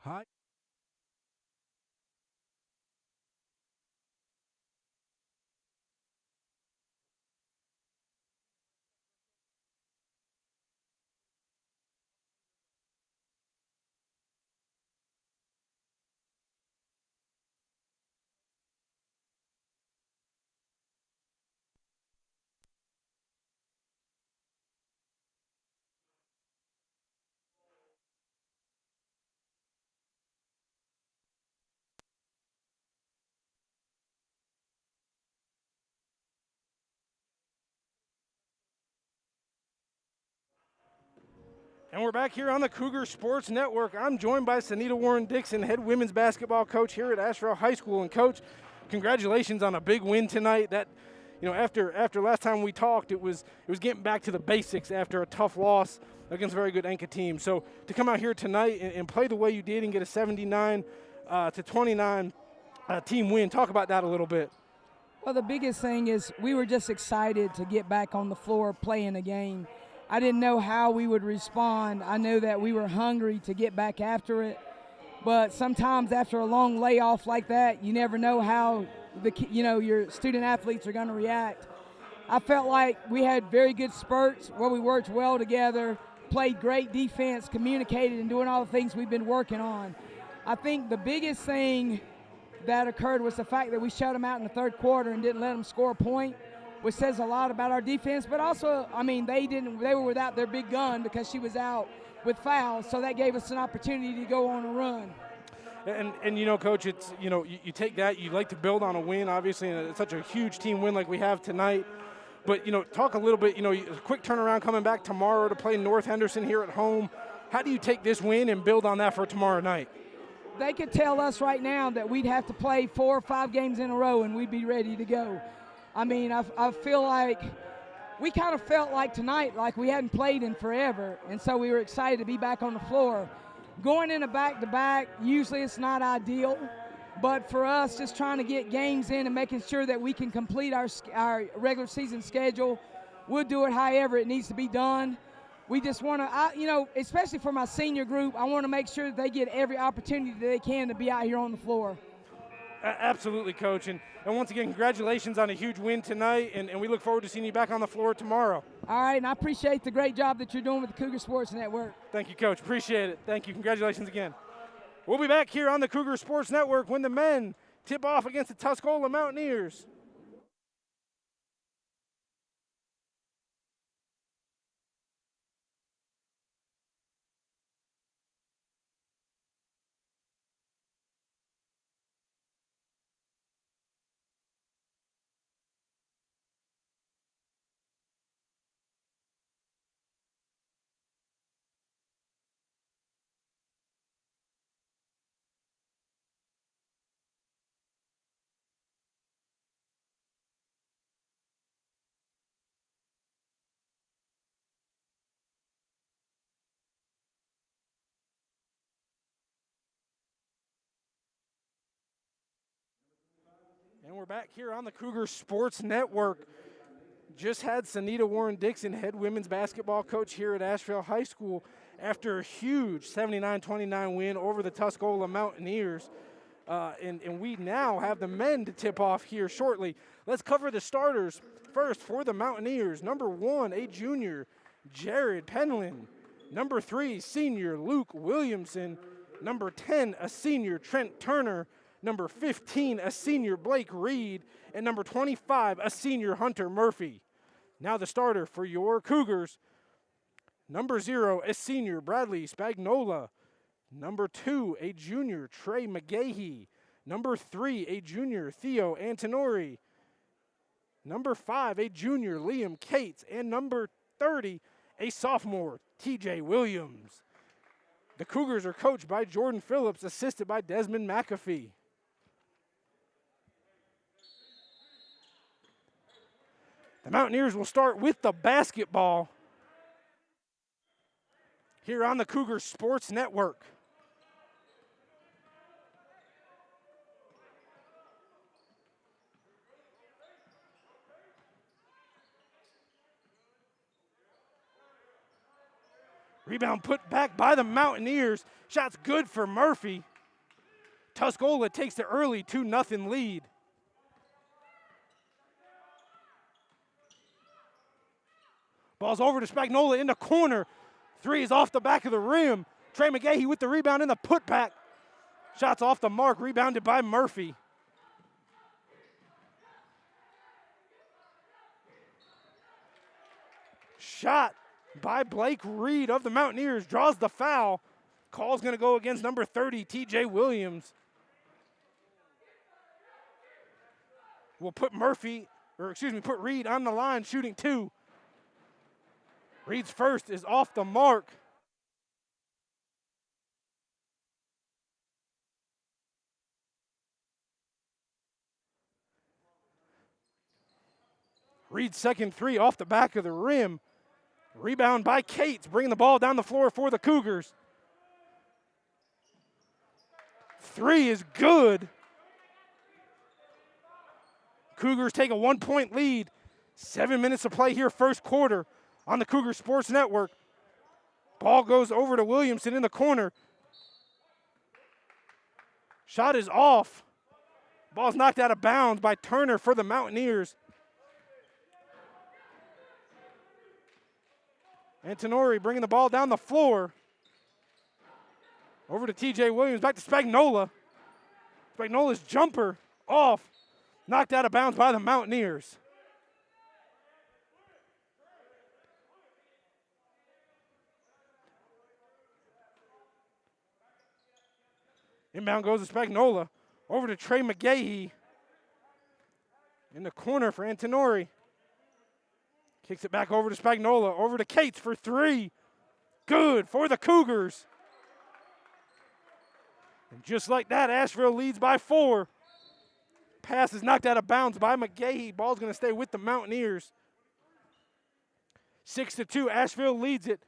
Hi. And we're back here on the Cougar Sports Network. I'm joined by Sanita Warren Dixon, head women's basketball coach here at Asheville High School. And coach, congratulations on a big win tonight. That, after last time we talked, it was getting back to the basics after a tough loss against a very good Enka team. So to come out here tonight and play the way you did and get a 79 to 29 team win, talk about that a little bit. Well, the biggest thing is we were just excited to get back on the floor playing a game. I didn't know how we would respond. I know that we were hungry to get back after it, but sometimes after a long layoff like that, you never know how your student athletes are going to react. I felt like we had very good spurts where we worked well together, played great defense, communicated, and doing all the things we've been working on. I think the biggest thing that occurred was the fact that we shut them out in the third quarter and didn't let them score a point, which says a lot about our defense. But also, they were without their big gun because she was out with fouls, so that gave us an opportunity to go on a run. And coach, it's you take that, you like to build on a win, obviously, and it's such a huge team win like we have tonight. But talk a little bit, a quick turnaround coming back tomorrow to play North Henderson here at home. How do you take this win and build on that for tomorrow night? They could tell us right now that we'd have to play 4 or 5 games in a row and we'd be ready to go. I feel like we kind of felt like tonight like we hadn't played in forever, and so we were excited to be back on the floor. Going in a back-to-back, usually it's not ideal, but for us, just trying to get games in and making sure that we can complete our regular season schedule, we'll do it however it needs to be done. We just want to, especially for my senior group, I want to make sure that they get every opportunity that they can to be out here on the floor. Absolutely, Coach. And once again, congratulations on a huge win tonight, and we look forward to seeing you back on the floor tomorrow. All right, and I appreciate the great job that you're doing with the Cougar Sports Network. Thank you, Coach. Appreciate it. Thank you. Congratulations again. We'll be back here on the Cougar Sports Network when the men tip off against the Tuscola Mountaineers. And we're back here on the Cougar Sports Network. Just had Sanita Warren Dixon, head women's basketball coach here at Asheville High School, after a huge 79-29 win over the Tuscola Mountaineers. And we now have the men to tip off here shortly. Let's cover the starters first for the Mountaineers. Number 1, a junior, Jared Penland. Number 3, senior Luke Williamson. Number 10, a senior Trent Turner. Number 15, a senior Blake Reed. And number 25, a senior Hunter Murphy. Now the starter for your Cougars. Number 0, a senior Bradley Spagnola. Number 2, a junior Trey McGahee. Number 3, a junior Theo Antonori. Number 5, a junior Liam Cates. And number 30, a sophomore TJ Williams. The Cougars are coached by Jordan Phillips, assisted by Desmond McAfee. The Mountaineers will start with the basketball here on the Cougar Sports Network. Rebound put back by the Mountaineers. Shot's good for Murphy. Tuscola takes the early 2-0 lead. Ball's over to Spagnola in the corner. Three is off the back of the rim. Trey McGahee with the rebound in the putback. Shot's off the mark, rebounded by Murphy. Shot by Blake Reed of the Mountaineers, draws the foul. Call's gonna go against number 30, TJ Williams. We'll put put Reed on the line, shooting two. Reed's first is off the mark. Reed's second three off the back of the rim. Rebound by Cates, bringing the ball down the floor for the Cougars. Three is good. Cougars take a 1-point lead. 7 minutes to play here, first quarter on the Cougar Sports Network. Ball goes over to Williamson in the corner. Shot is off. Ball's knocked out of bounds by Turner for the Mountaineers. Antonori bringing the ball down the floor. Over to TJ Williams, back to Spagnola. Spagnola's jumper off. Knocked out of bounds by the Mountaineers. Inbound goes to Spagnola. Over to Trey McGahee. In the corner for Antonori. Kicks it back over to Spagnola. Over to Cates for three. Good for the Cougars. And just like that, Asheville leads by 4. Pass is knocked out of bounds by McGahee. Ball's going to stay with the Mountaineers. 6-2, Asheville leads it.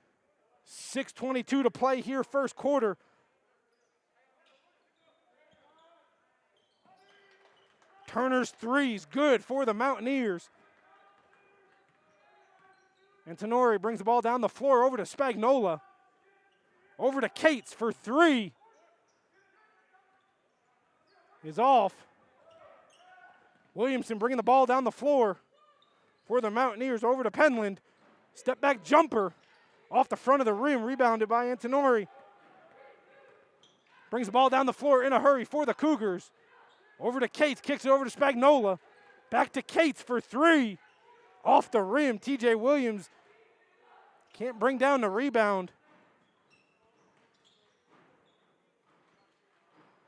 6:22 to play here, first quarter. Turner's three's good for the Mountaineers. Antonori brings the ball down the floor over to Spagnola. Over to Cates for three. Is off. Williamson bringing the ball down the floor for the Mountaineers over to Penland. Step back jumper off the front of the rim, rebounded by Antonori. Brings the ball down the floor in a hurry for the Cougars. Over to Cates, kicks it over to Spagnola. Back to Cates for three. Off the rim, TJ Williams can't bring down the rebound.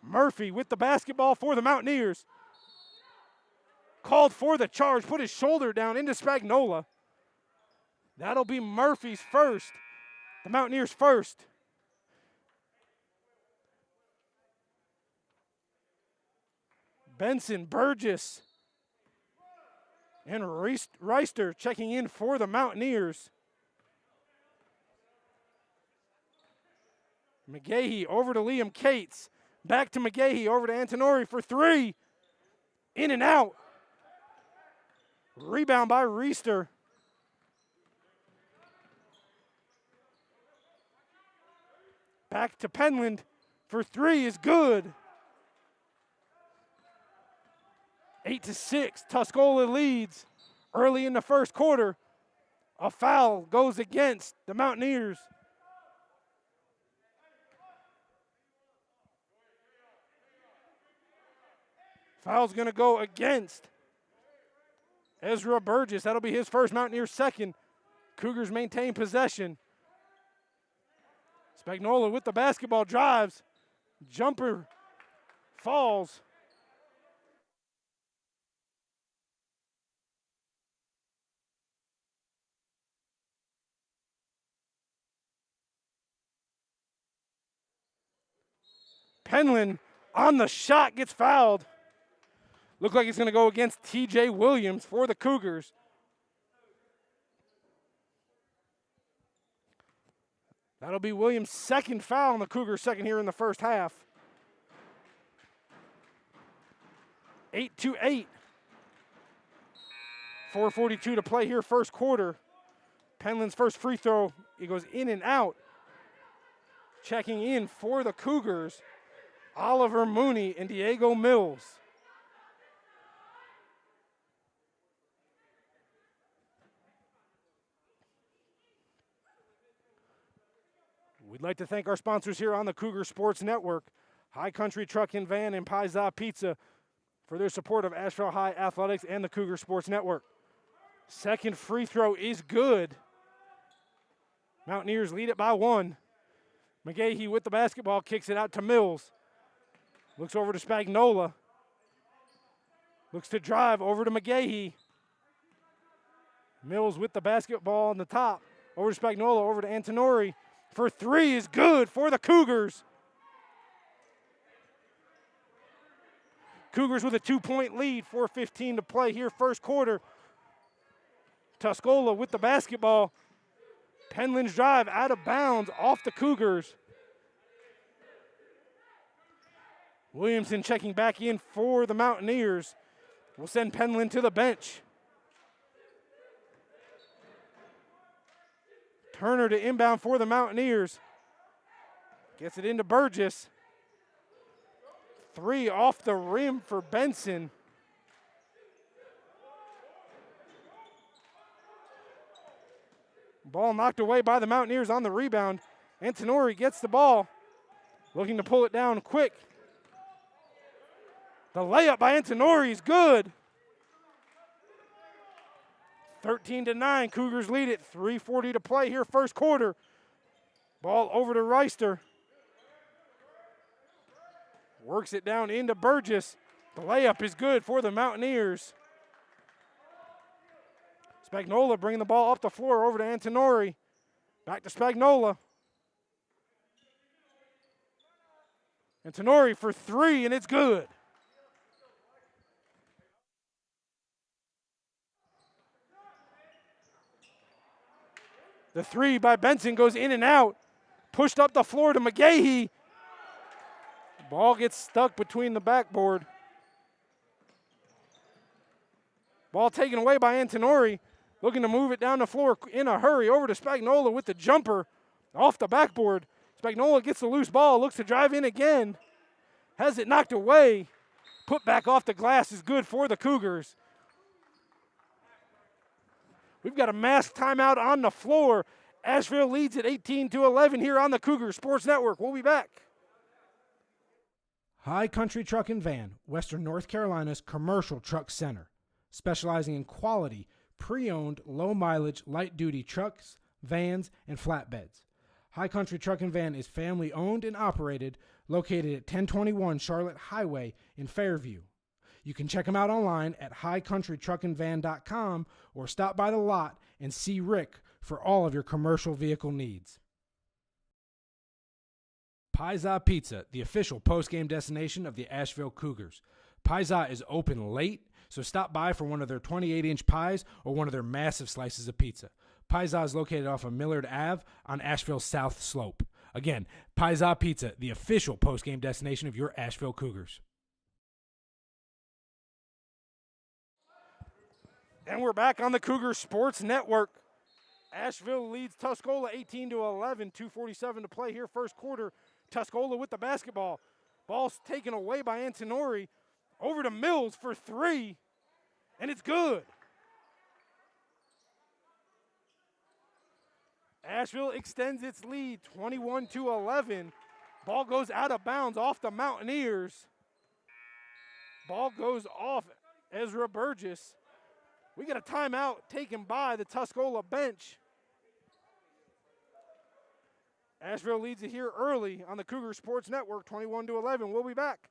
Murphy with the basketball for the Mountaineers. Called for the charge, put his shoulder down into Spagnola. That'll be Murphy's first, the Mountaineers' first. Benson, Burgess, and Reister checking in for the Mountaineers. McGahee over to Liam Cates. Back to McGahee, over to Antonori for three. In and out. Rebound by Reister. Back to Penland for three is good. 8-6, Tuscola leads early in the first quarter. A foul goes against the Mountaineers. Foul's going to go against Ezra Burgess. That'll be his first, Mountaineers' second. Cougars maintain possession. Spagnola with the basketball, drives. Jumper falls. Penland on the shot, gets fouled. Look like it's going to go against TJ Williams for the Cougars. That'll be Williams' second foul on the Cougars' second here in the first half. 8-8. 4:42 to play here, first quarter. Penland's first free throw, it goes in and out. Checking in for the Cougars, Oliver Mooney and Diego Mills. We'd like to thank our sponsors here on the Cougar Sports Network, High Country Truck and Van and Pizza Pizza, for their support of Asheville High Athletics and the Cougar Sports Network. Second free throw is good. Mountaineers lead it by 1. McGahee with the basketball, kicks it out to Mills. Looks over to Spagnola. Looks to drive over to McGahee. Mills with the basketball on the top. Over to Spagnola, over to Antonori. For 3 is good for the Cougars. Cougars with a 2-point lead, 4:15 to play here, first quarter. Tuscola with the basketball. Penland's drive out of bounds off the Cougars. Williamson checking back in for the Mountaineers. Will send Penland to the bench. Turner to inbound for the Mountaineers. Gets it into Burgess. 3 off the rim for Benson. Ball knocked away by the Mountaineers on the rebound. Antonori gets the ball. Looking to pull it down quick. The layup by Antonori is good. 13-9, Cougars lead it. 3:40 to play here, first quarter. Ball over to Reister. Works it down into Burgess. The layup is good for the Mountaineers. Spagnola bringing the ball up the floor over to Antonori. Back to Spagnola. Antonori for 3, and it's good. The 3 by Benson goes in and out. Pushed up the floor to McGahee. Ball gets stuck between the backboard. Ball taken away by Antonori. Looking to move it down the floor in a hurry. Over to Spagnola with the jumper off the backboard. Spagnola gets the loose ball. Looks to drive in again. Has it knocked away. Put back off the glass is good for the Cougars. We've got a mass timeout on the floor. Asheville leads at 18-11 here on the Cougar Sports Network. We'll be back. High Country Truck and Van, Western North Carolina's commercial truck center, specializing in quality, pre-owned, low-mileage, light-duty trucks, vans, and flatbeds. High Country Truck and Van is family-owned and operated, located at 1021 Charlotte Highway in Fairview. You can check them out online at highcountrytruckandvan.com or stop by the lot and see Rick for all of your commercial vehicle needs. Pizza Pizza, the official post-game destination of the Asheville Cougars. Pizza is open late, so stop by for one of their 28-inch pies or one of their massive slices of pizza. Pizza is located off of Millard Ave on Asheville's South Slope. Again, Pizza Pizza, the official post-game destination of your Asheville Cougars. And we're back on the Cougar Sports Network. Asheville leads Tuscola 18-11, 2:47 to play here, first quarter. Tuscola with the basketball. Ball's taken away by Antonori. Over to Mills for 3, and it's good. Asheville extends its lead 21-11. Ball goes out of bounds off the Mountaineers. Ball goes off Ezra Burgess. We got a timeout taken by the Tuscola bench. Asheville leads it here early on the Cougar Sports Network, 21-11. We'll be back.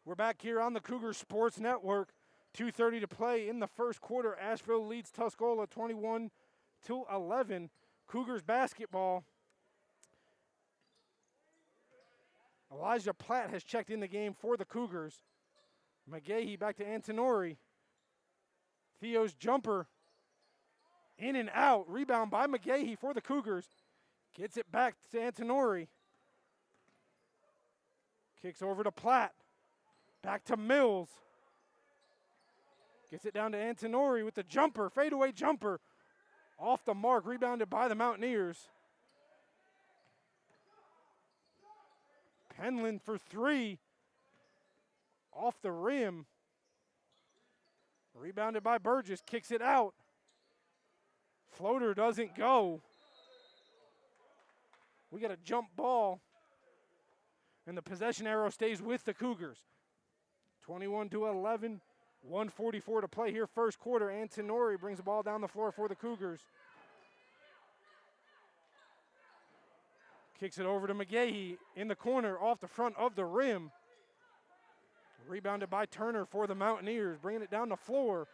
We're back here on the Cougar Sports Network. 2:30 to play in the first quarter. Asheville leads Tuscola 21-11. Cougars basketball. Elijah Platt has checked in the game for the Cougars. McGahee back to Antonori. Theo's jumper in and out. Rebound by McGahee for the Cougars. Gets it back to Antonori. Kicks over to Platt. Back to Mills. Gets it down to Antonori with the jumper, fadeaway jumper. Off the mark, rebounded by the Mountaineers. Penland for three. Off the rim. Rebounded by Burgess, kicks it out. Floater doesn't go. We got a jump ball. And the possession arrow stays with the Cougars. 21-11, 1:44 to play here, first quarter. Antonori brings the ball down the floor for the Cougars. Kicks it over to McGahee in the corner off the front of the rim. Rebounded by Turner for the Mountaineers, bringing it down the floor.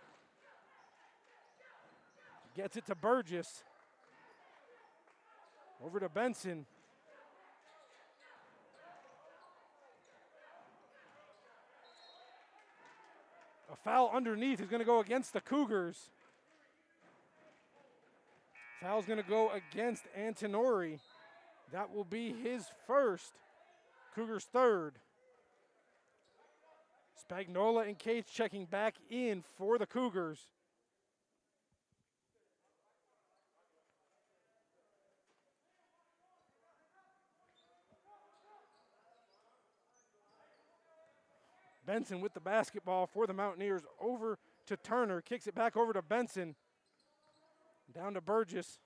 Gets it to Burgess. Over to Benson. A foul underneath is going to go against the Cougars. Foul's going to go against Antonori. That will be his first. Cougars third. Spagnola and Cates checking back in for the Cougars. Benson with the basketball for the Mountaineers, over to Turner, kicks it back over to Benson. Down to Burgess.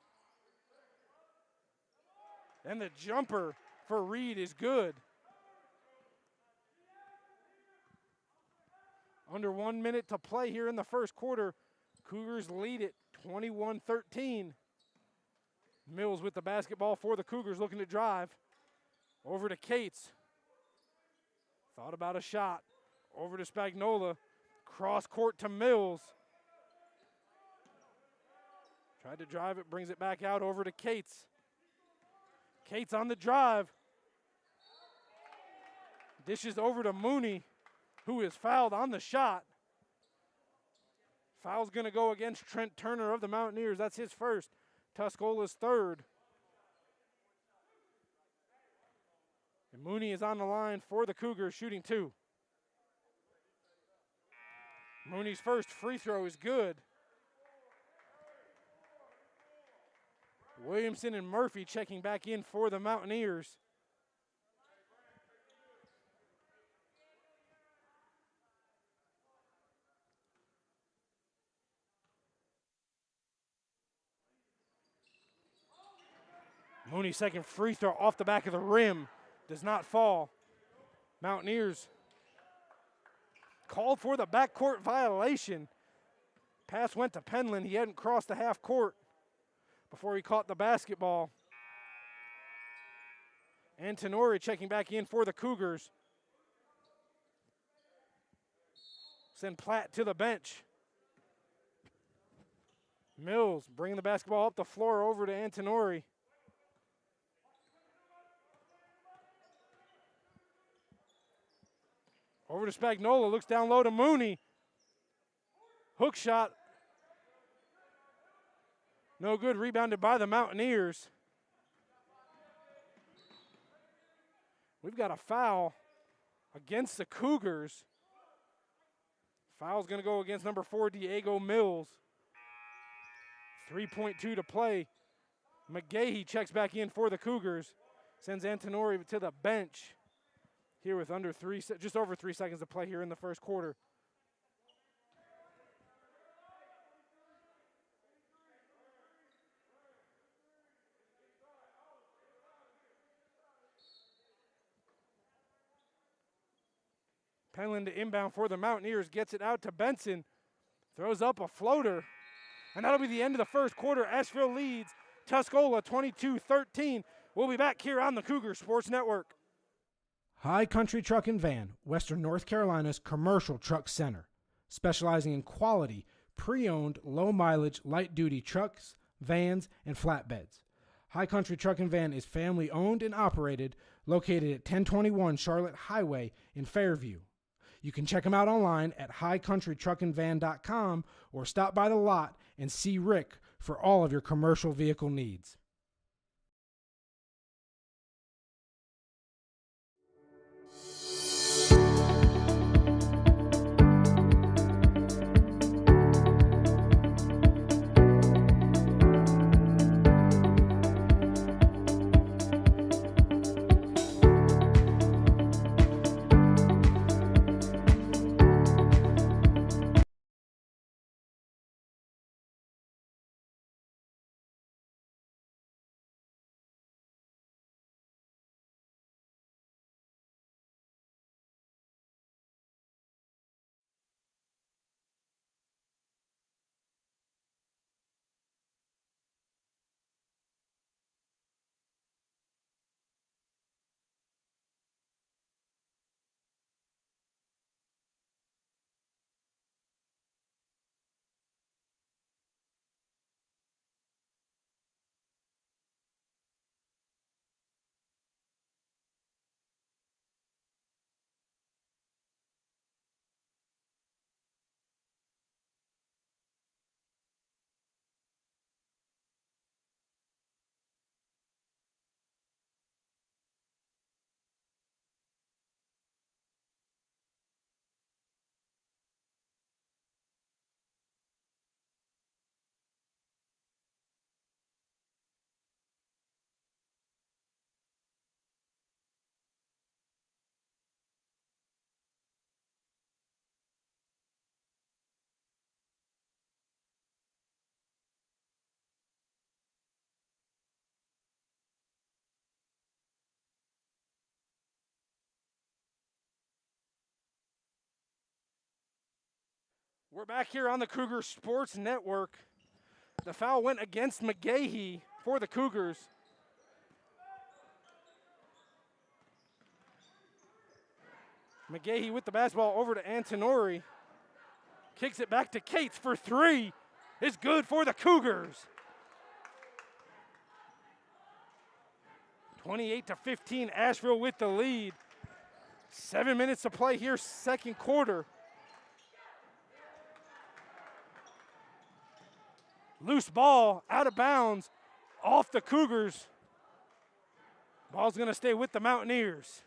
And the jumper for Reed is good. Under 1 minute to play here in the first quarter. Cougars lead it 21-13. Mills with the basketball for the Cougars, looking to drive. Over to Cates. Thought about a shot. Over to Spagnola. Cross court to Mills. Tried to drive it, brings it back out over to Cates. Cates on the drive. Dishes over to Mooney, who is fouled on the shot. Foul's going to go against Trent Turner of the Mountaineers. That's his first. Tuscola's third. And Mooney is on the line for the Cougars, shooting two. Mooney's first free throw is good. Williamson and Murphy checking back in for the Mountaineers. Mooney's second free throw off the back of the rim does not fall. Mountaineers called for the backcourt violation. Pass went to Penland. He hadn't crossed the half court before he caught the basketball. Antonori checking back in for the Cougars. Send Platt to the bench. Mills bringing the basketball up the floor over to Antonori. Over to Spagnola, looks down low to Mooney. Hook shot. No good, rebounded by the Mountaineers. We've got a foul against the Cougars. Foul's going to go against number 4, Diego Mills. 3.2 to play. McGahee checks back in for the Cougars. Sends Antonori to the bench. Here with just over 3 seconds to play here in the first quarter. Penland to inbound for the Mountaineers, gets it out to Benson. Throws up a floater. And that'll be the end of the first quarter. Asheville leads Tuscola 22-13. We'll be back here on the Cougar Sports Network. High Country Truck and Van, Western North Carolina's commercial truck center, specializing in quality, pre-owned, low-mileage, light-duty trucks, vans, and flatbeds. High Country Truck and Van is family-owned and operated, located at 1021 Charlotte Highway in Fairview. You can check them out online at highcountrytruckandvan.com or stop by the lot and see Rick for all of your commercial vehicle needs. We're back here on the Cougar Sports Network. The foul went against McGahee for the Cougars. McGahee with the basketball over to Antonori. Kicks it back to Cates for three. It's good for the Cougars. 28-15, Asheville with the lead. 7 minutes to play here, second quarter. Loose ball, out of bounds, off the Cougars. Ball's gonna stay with the Mountaineers.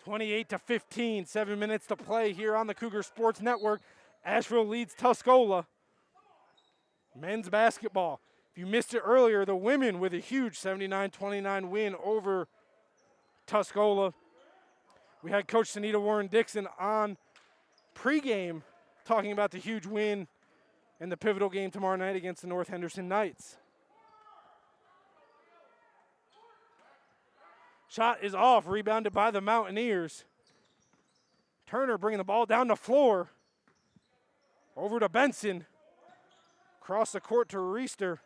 (28-15), 7 minutes to play here on the Cougar Sports Network. Asheville leads Tuscola. Men's basketball. If you missed it earlier, the women with a huge 79-29 win over Tuscola. We had Coach Sanita Warren-Dixon on pregame talking about the huge win and the pivotal game tomorrow night against the North Henderson Knights. Shot is off, rebounded by the Mountaineers. Turner bringing the ball down the floor. Over to Benson. Across the court to Reister.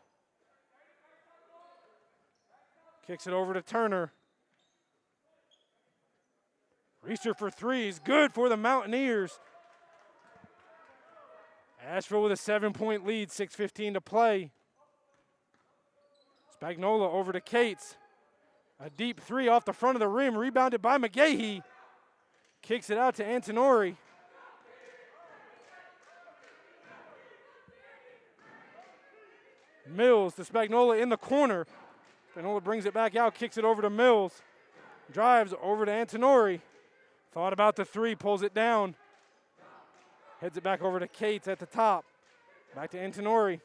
Kicks it over to Turner. Reister for three is good for the Mountaineers. Asheville with a 7-point lead, 6:15 to play. Spagnola over to Cates. A deep three off the front of the rim, rebounded by McGahee. Kicks it out to Antonori. Mills to Spagnola in the corner. Spagnola brings it back out, kicks it over to Mills. Drives over to Antonori. Thought about the three, pulls it down. Heads it back over to Cates at the top. Back to Antonori.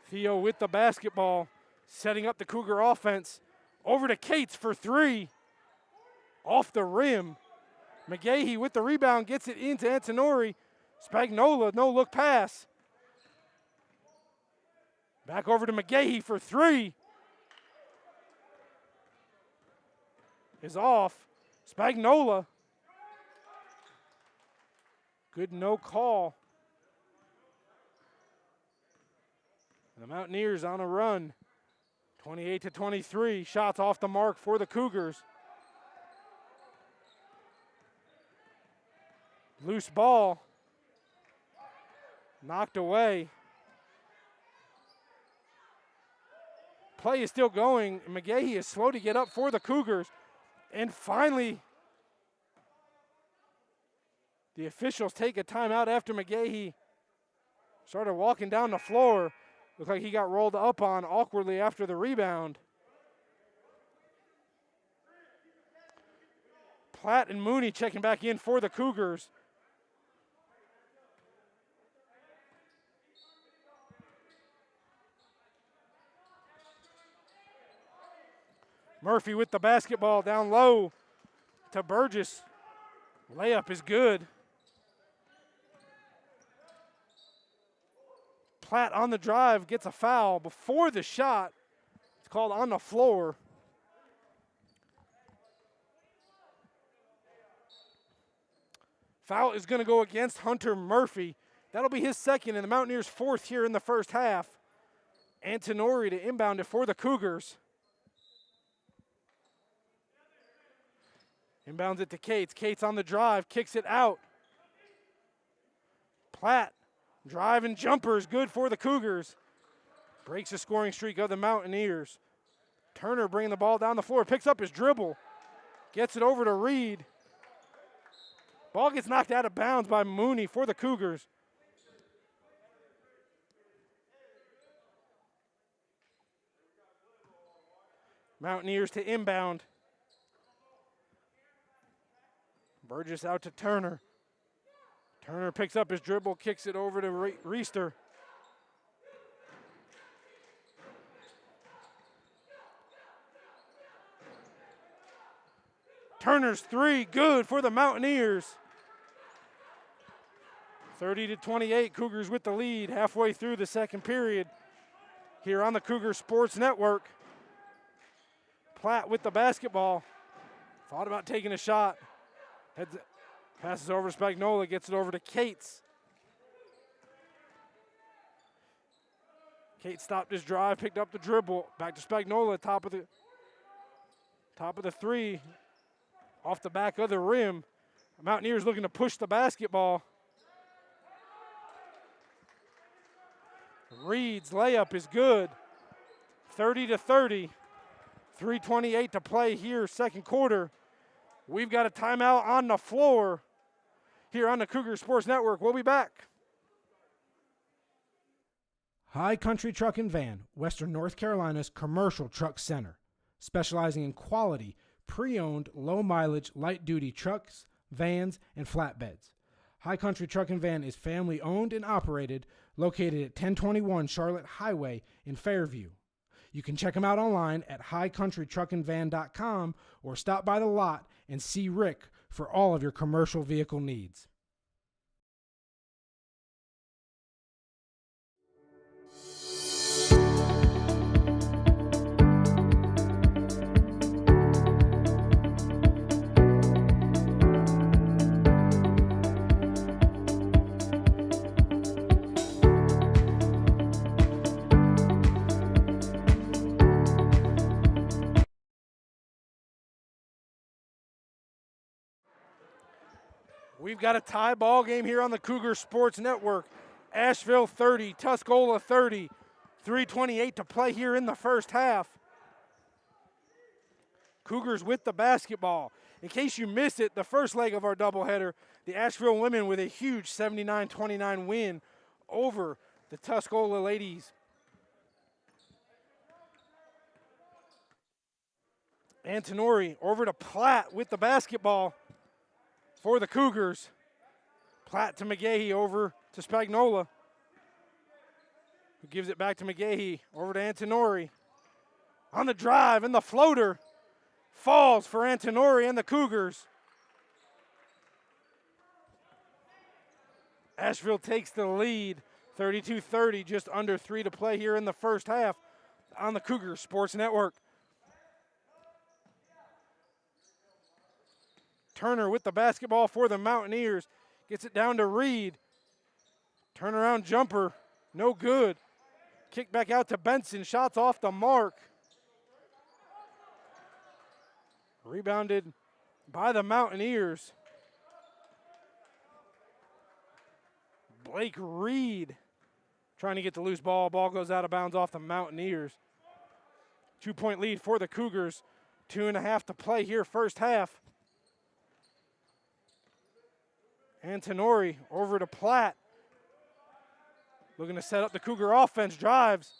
Theo with the basketball, setting up the Cougar offense. Over to Cates for three. Off the rim. McGahee with the rebound, gets it into Antonori. Spagnola, no look pass. Back over to McGahee for three. Is off. Spagnola. Good no call. And the Mountaineers on a run. 28-23. Shots off the mark for the Cougars. Loose ball. Knocked away. Play is still going. McGahee is slow to get up for the Cougars. And finally, the officials take a timeout after McGahee started walking down the floor. Looked like he got rolled up on awkwardly after the rebound. Platt and Mooney checking back in for the Cougars. Murphy with the basketball down low to Burgess. Layup is good. Platt on the drive gets a foul before the shot. It's called on the floor. Foul is going to go against Hunter Murphy. That'll be his second and the Mountaineers' fourth here in the first half. Antonori to inbound it for the Cougars. Inbounds it to Cates. Cates on the drive, kicks it out. Platt, drive and jumper is good for the Cougars. Breaks the scoring streak of the Mountaineers. Turner bringing the ball down the floor, picks up his dribble. Gets it over to Reed. Ball gets knocked out of bounds by Mooney for the Cougars. Mountaineers to inbound. Burgess out to Turner. Turner picks up his dribble, kicks it over to Reister. Turner's three, good for the Mountaineers. 30-28, Cougars with the lead halfway through the second period here on the Cougar Sports Network. Platt with the basketball. Thought about taking a shot. Passes over to Spagnola, gets it over to Cates. Cates stopped his drive, picked up the dribble. Back to Spagnola, top of the three. Off the back of the rim. Mountaineers looking to push the basketball. Reed's layup is good. 30-30. 3:28 to play here, second quarter. We've got a timeout on the floor here on the Cougar Sports Network. We'll be back. High Country Truck and Van, Western North Carolina's commercial truck center, specializing in quality, pre-owned, low-mileage, light-duty trucks, vans, and flatbeds. High Country Truck and Van is family-owned and operated, located at 1021 Charlotte Highway in Fairview. You can check them out online at highcountrytruckandvan.com or stop by the lot and see Rick for all of your commercial vehicle needs. We've got a tie ball game here on the Cougar Sports Network. Asheville 30, Tuscola 30. 3:28 to play here in the first half. Cougars with the basketball. In case you missed it, the first leg of our doubleheader, the Asheville women with a huge 79-29 win over the Tuscola ladies. Antonori over to Platt with the basketball for the Cougars. Platt to McGahee, over to Spagnola, who gives it back to McGahee, over to Antonori. On the drive, and the floater falls for Antonori and the Cougars. Asheville takes the lead, 32-30, just under 3 to play here in the first half on the Cougar Sports Network. Turner with the basketball for the Mountaineers. Gets it down to Reed. Turnaround jumper, no good. Kick back out to Benson, shots off the mark. Rebounded by the Mountaineers. Blake Reed trying to get the loose ball. Ball goes out of bounds off the Mountaineers. 2-point lead for the Cougars. 2.5 to play here, first half. Antonori over to Platt. Looking to set up the Cougar offense, drives.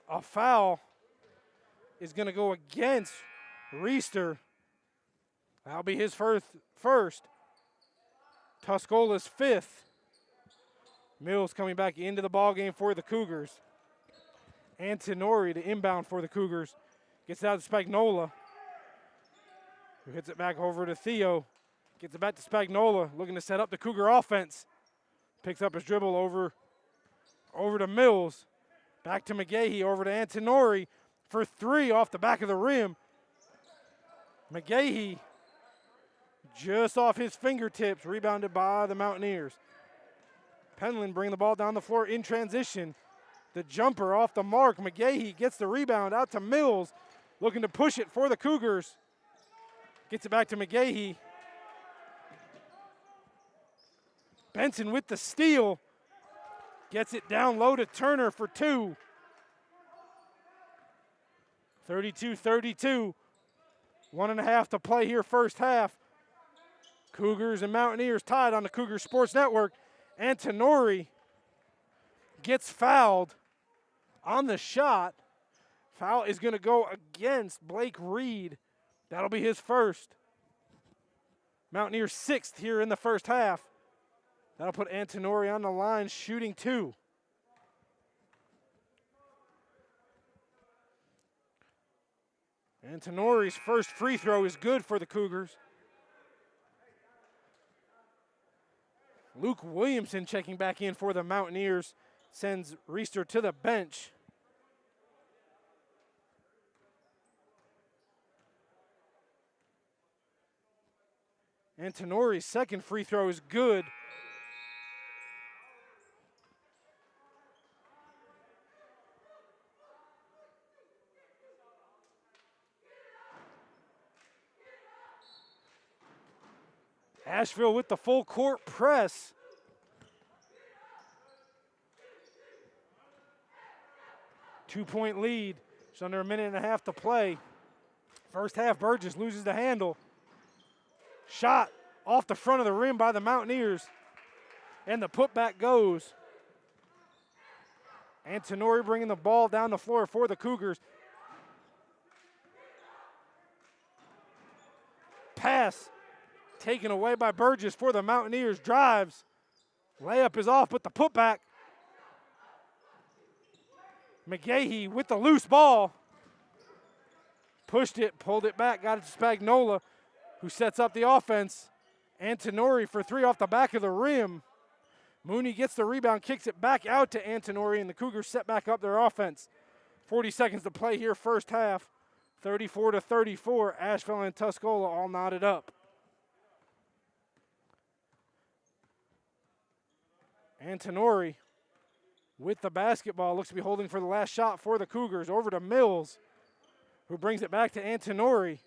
A foul is going to go against Reister. That'll be his first. Tuscola's fifth. Mills coming back into the ballgame for the Cougars. Antonori, the inbound for the Cougars, gets it out to Spagnola, who hits it back over to Theo. Gets it back to Spagnola, looking to set up the Cougar offense. Picks up his dribble over to Mills. Back to McGahee, over to Antonori for three off the back of the rim. McGahee just off his fingertips, rebounded by the Mountaineers. Penland bringing the ball down the floor in transition. The jumper off the mark. McGahee gets the rebound out to Mills, looking to push it for the Cougars. Gets it back to McGahee. Benson with the steal. Gets it down low to Turner for two. 32-32. 1.5 to play here, first half. Cougars and Mountaineers tied on the Cougar Sports Network. Antonori gets fouled on the shot. Foul is going to go against Blake Reed. That'll be his first. Mountaineers sixth here in the first half. That'll put Antonori on the line, shooting two. Antonori's first free throw is good for the Cougars. Luke Williamson checking back in for the Mountaineers, sends Reister to the bench. Antonori's second free throw is good. Asheville with the full court press. Two-point lead. Just under 1.5 to play. First half, Burgess loses the handle. Shot off the front of the rim by the Mountaineers. And the putback goes. Antonori bringing the ball down the floor for the Cougars. Pass taken away by Burgess for the Mountaineers. Drives. Layup is off, but the putback. McGahee with the loose ball. Pushed it, pulled it back, got it to Spagnola, who sets up the offense. Antonori for three off the back of the rim. Mooney gets the rebound, kicks it back out to Antonori, and the Cougars set back up their offense. 40 seconds to play here, first half. 34-34, Asheville and Tuscola all knotted up. Antonori with the basketball, looks to be holding for the last shot for the Cougars. Over to Mills, who brings it back to Antonori.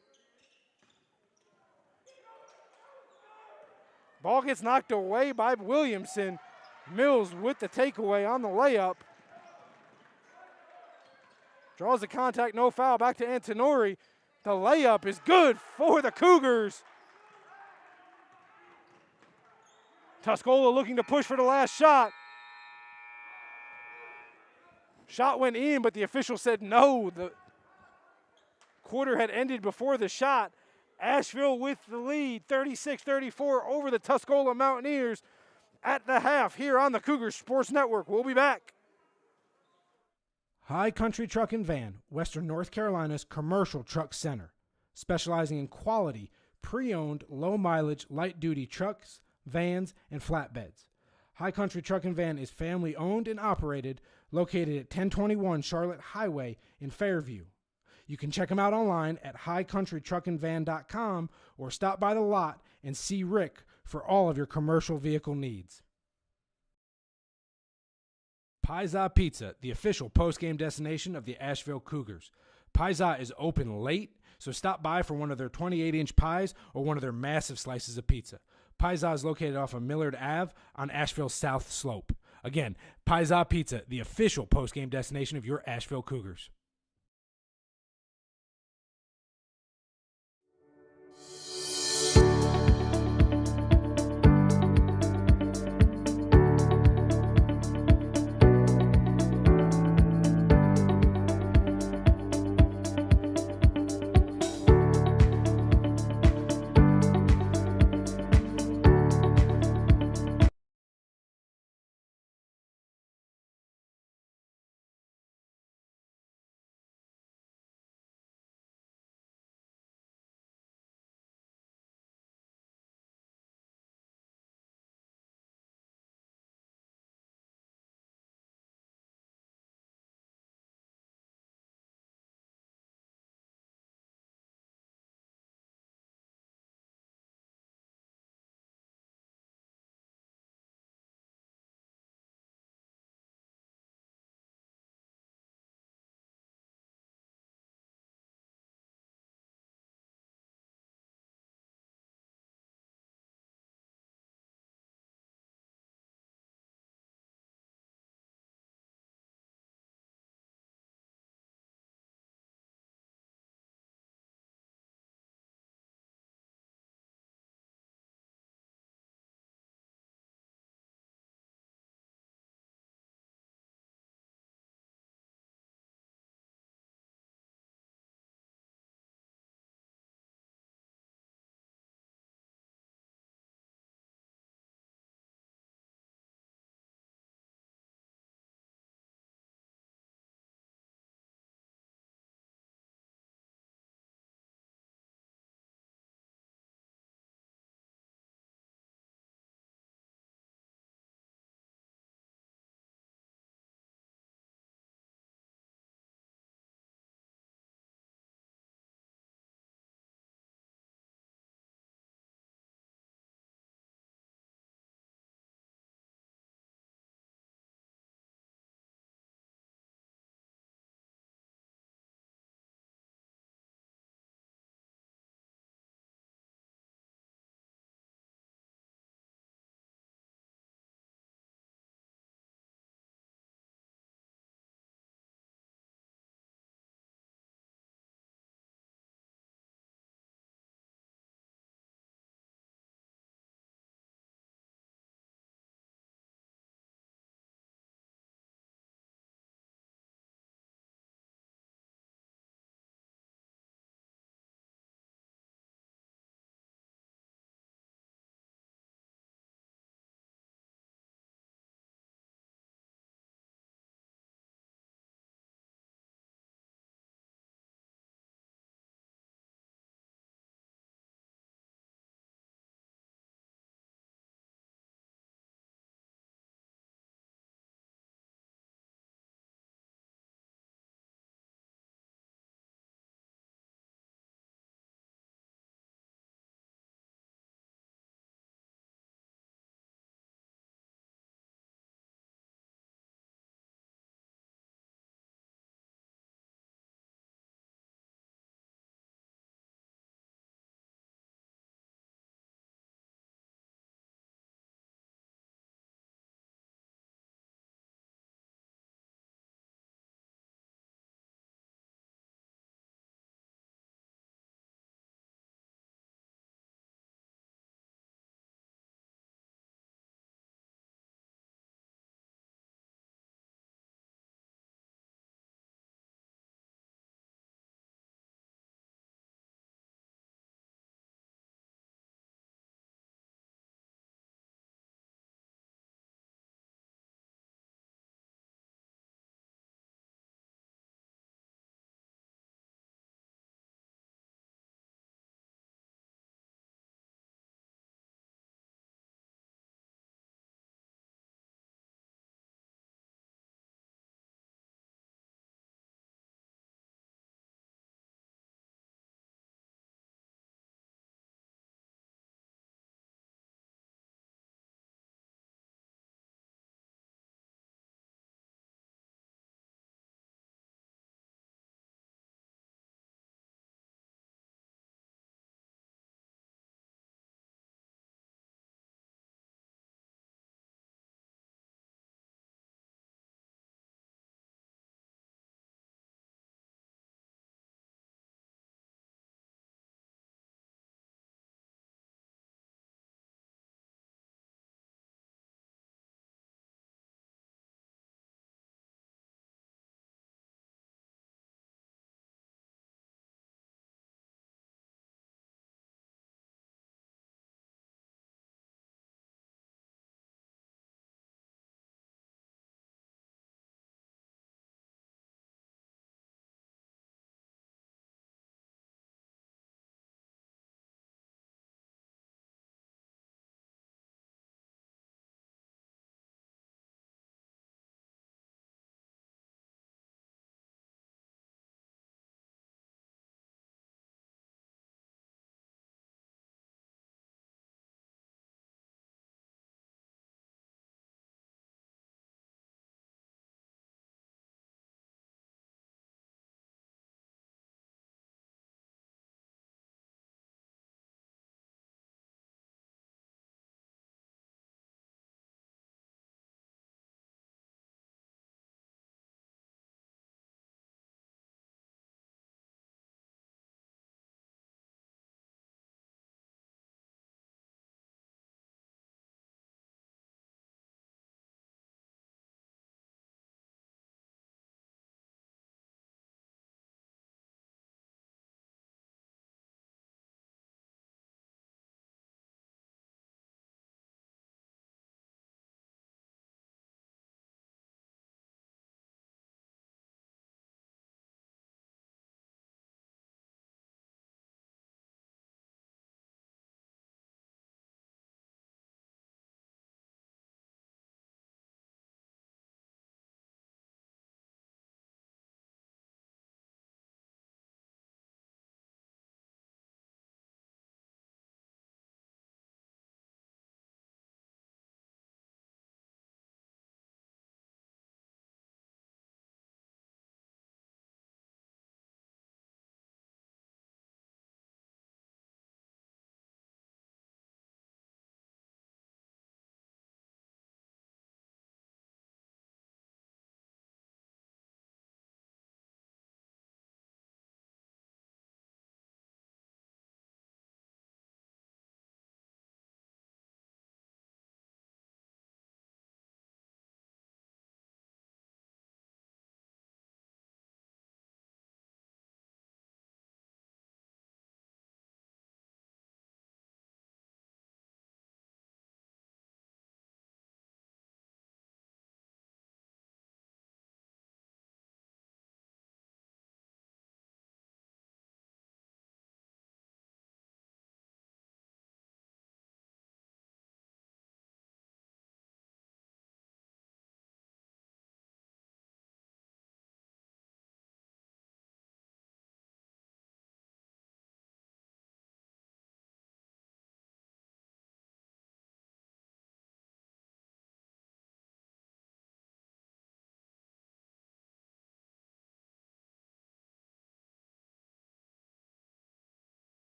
Ball gets knocked away by Williamson. Mills with the takeaway on the layup. Draws the contact, no foul, back to Antonori. The layup is good for the Cougars. Tuscola looking to push for the last shot. Shot went in, but the official said no. The quarter had ended before the shot. Asheville with the lead, 36-34 over the Tuscola Mountaineers at the half here on the Cougar Sports Network. We'll be back. High Country Truck and Van, Western North Carolina's commercial truck center, specializing in quality, pre-owned, low-mileage, light-duty trucks, vans, and flatbeds. High Country Truck and Van is family-owned and operated, located at 1021 Charlotte Highway in Fairview. You can check them out online at highcountrytruckandvan.com or stop by the lot and see Rick for all of your commercial vehicle needs. Pizza Pizza, the official post-game destination of the Asheville Cougars. Pizza is open late, so stop by for one of their 28-inch pies or one of their massive slices of pizza. Pizza is located off of Millard Ave on Asheville's South Slope. Again, Pizza Pizza, the official post-game destination of your Asheville Cougars.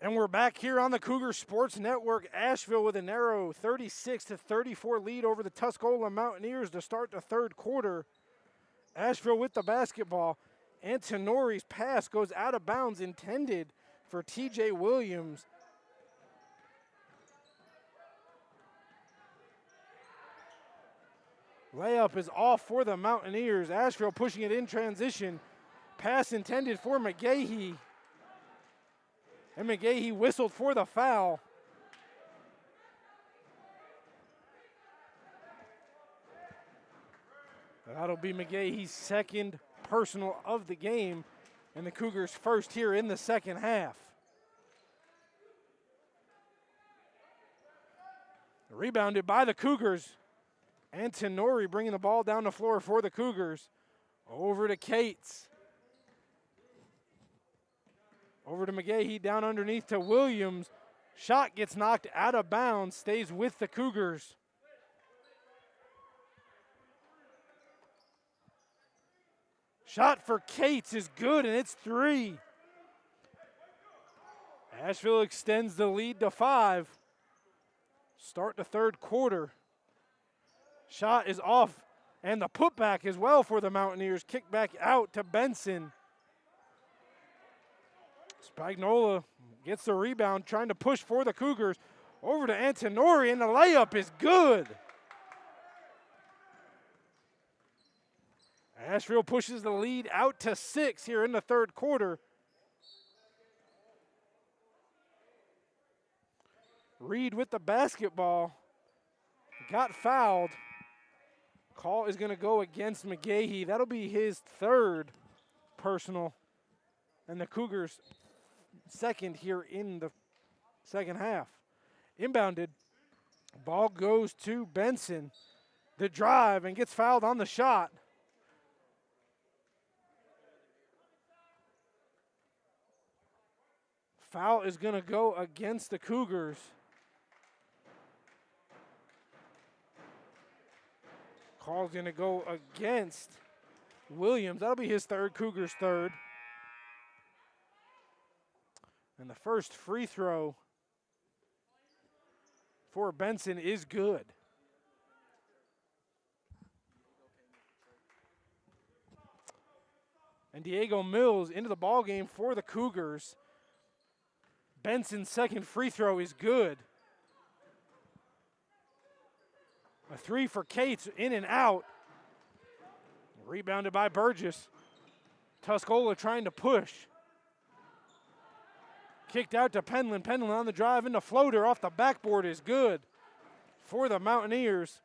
And we're back here on the Cougar Sports Network. Asheville with a narrow 36-34 lead over the Tuscola Mountaineers to start the third quarter. Asheville with the basketball. Antonori's pass goes out of bounds, intended for TJ Williams. Layup is off for the Mountaineers. Asheville pushing it in transition. Pass intended for McGahee. And McGahee whistled for the foul. That'll be McGahee's second personal of the game, and the Cougars' first here in the second half. Rebounded by the Cougars. Antonori bringing the ball down the floor for the Cougars. Over to Cates. Over to McGahee, down underneath to Williams. Shot gets knocked out of bounds, stays with the Cougars. Shot for Cates is good, and it's 3. Asheville extends the lead to 5. Start the third quarter. Shot is off, and the putback as well for the Mountaineers. Kick back out to Benson. Spagnola gets the rebound, trying to push for the Cougars. Over to Antonori, and the layup is good. Asheville pushes the lead out to 6 here in the third quarter. Reed with the basketball. Got fouled. Call is going to go against McGahee. That'll be his third personal, and the Cougars' second here in the second half. Inbounded. Ball goes to Benson. The drive, and gets fouled on the shot. Foul is going to go against the Cougars. Call's going to go against Williams. That'll be his third, Cougars' third. And the first free throw for Benson is good. And Diego Mills into the ballgame for the Cougars. Benson's second free throw is good. A 3 for Cates, in and out. Rebounded by Burgess. Tuscola trying to push. Kicked out to Penland. Penland on the drive, and the floater off the backboard is good for the Mountaineers.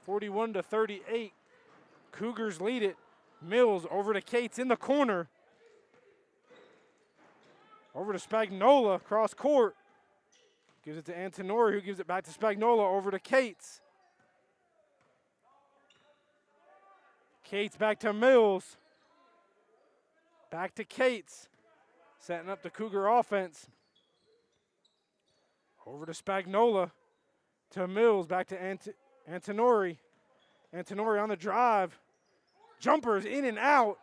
41-38. Cougars lead it. Mills over to Cates in the corner. Over to Spagnola, cross court. Gives it to Antonori, who gives it back to Spagnola, over to Cates. Cates back to Mills. Back to Cates. Setting up the Cougar offense. Over to Spagnola. To Mills, back to Antonori. Antonori on the drive. Jumpers in and out.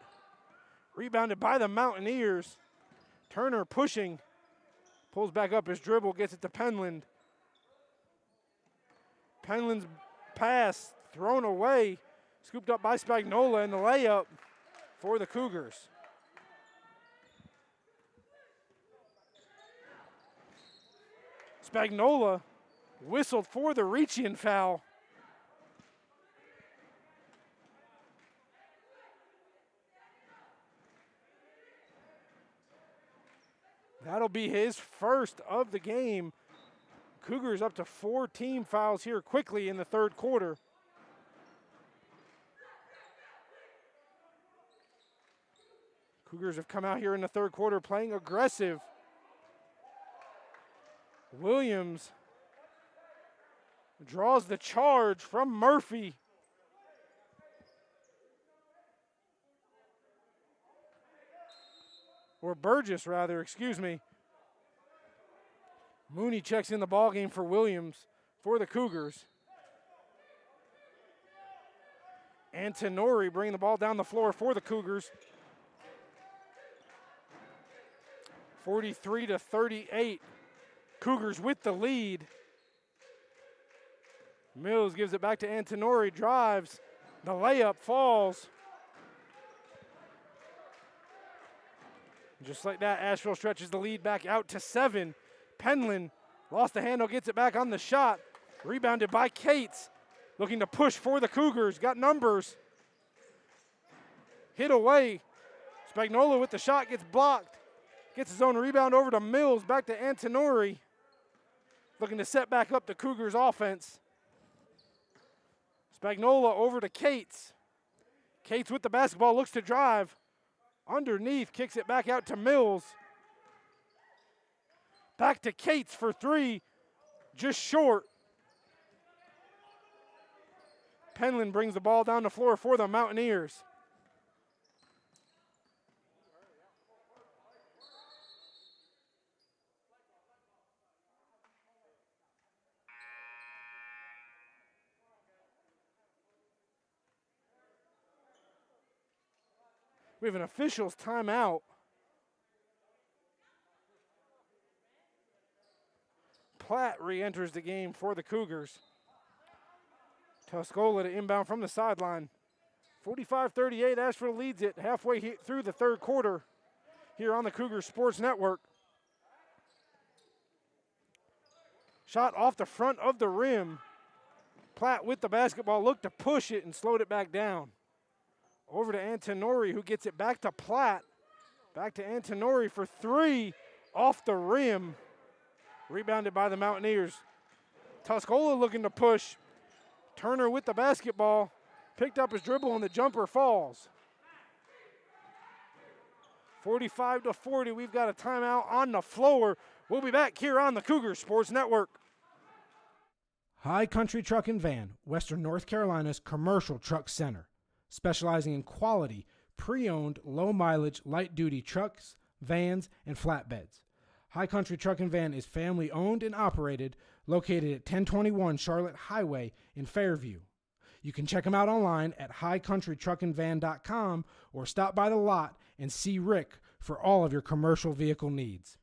Rebounded by the Mountaineers. Turner pushing, pulls back up his dribble, gets it to Penland. Penland's pass thrown away, scooped up by Spagnola, and the layup for the Cougars. Spagnola whistled for the reach-in foul. That'll be his first of the game. Cougars up to 4 team fouls here quickly in the third quarter. Cougars have come out here in the third quarter playing aggressive. Williams draws the charge from Murphy. Or Burgess, rather, excuse me. Mooney checks in the ballgame for Williams for the Cougars. Antonori bringing the ball down the floor for the Cougars. 43-38. Cougars with the lead. Mills gives it back to Antonori, drives. The layup falls. Just like that, Asheville stretches the lead back out to 7. Penland lost the handle, gets it back on the shot. Rebounded by Cates. Looking to push for the Cougars. Got numbers. Hit away. Spagnola with the shot, gets blocked. Gets his own rebound over to Mills, back to Antonori. Looking to set back up the Cougars offense. Spagnola over to Cates. Cates with the basketball, looks to drive. Underneath, kicks it back out to Mills. Back to Cates for 3, just short. Penland brings the ball down the floor for the Mountaineers. We have an official's timeout. Platt re-enters the game for the Cougars. Tuscola to inbound from the sideline. 45-38, Asheville leads it halfway through the third quarter here on the Cougars Sports Network. Shot off the front of the rim. Platt with the basketball, looked to push it and slowed it back down. Over to Antonori, who gets it back to Platt. Back to Antonori for 3, off the rim. Rebounded by the Mountaineers. Tuscola looking to push. Turner with the basketball. Picked up his dribble and the jumper falls. 45-40, we've got a timeout on the floor. We'll be back here on the Cougars Sports Network. High Country Truck and Van, Western North Carolina's commercial truck center, specializing in quality, pre-owned, low-mileage, light-duty trucks, vans, and flatbeds. High Country Truck and Van is family-owned and operated, located at 1021 Charlotte Highway in Fairview. You can check them out online at highcountrytruckandvan.com or stop by the lot and see Rick for all of your commercial vehicle needs.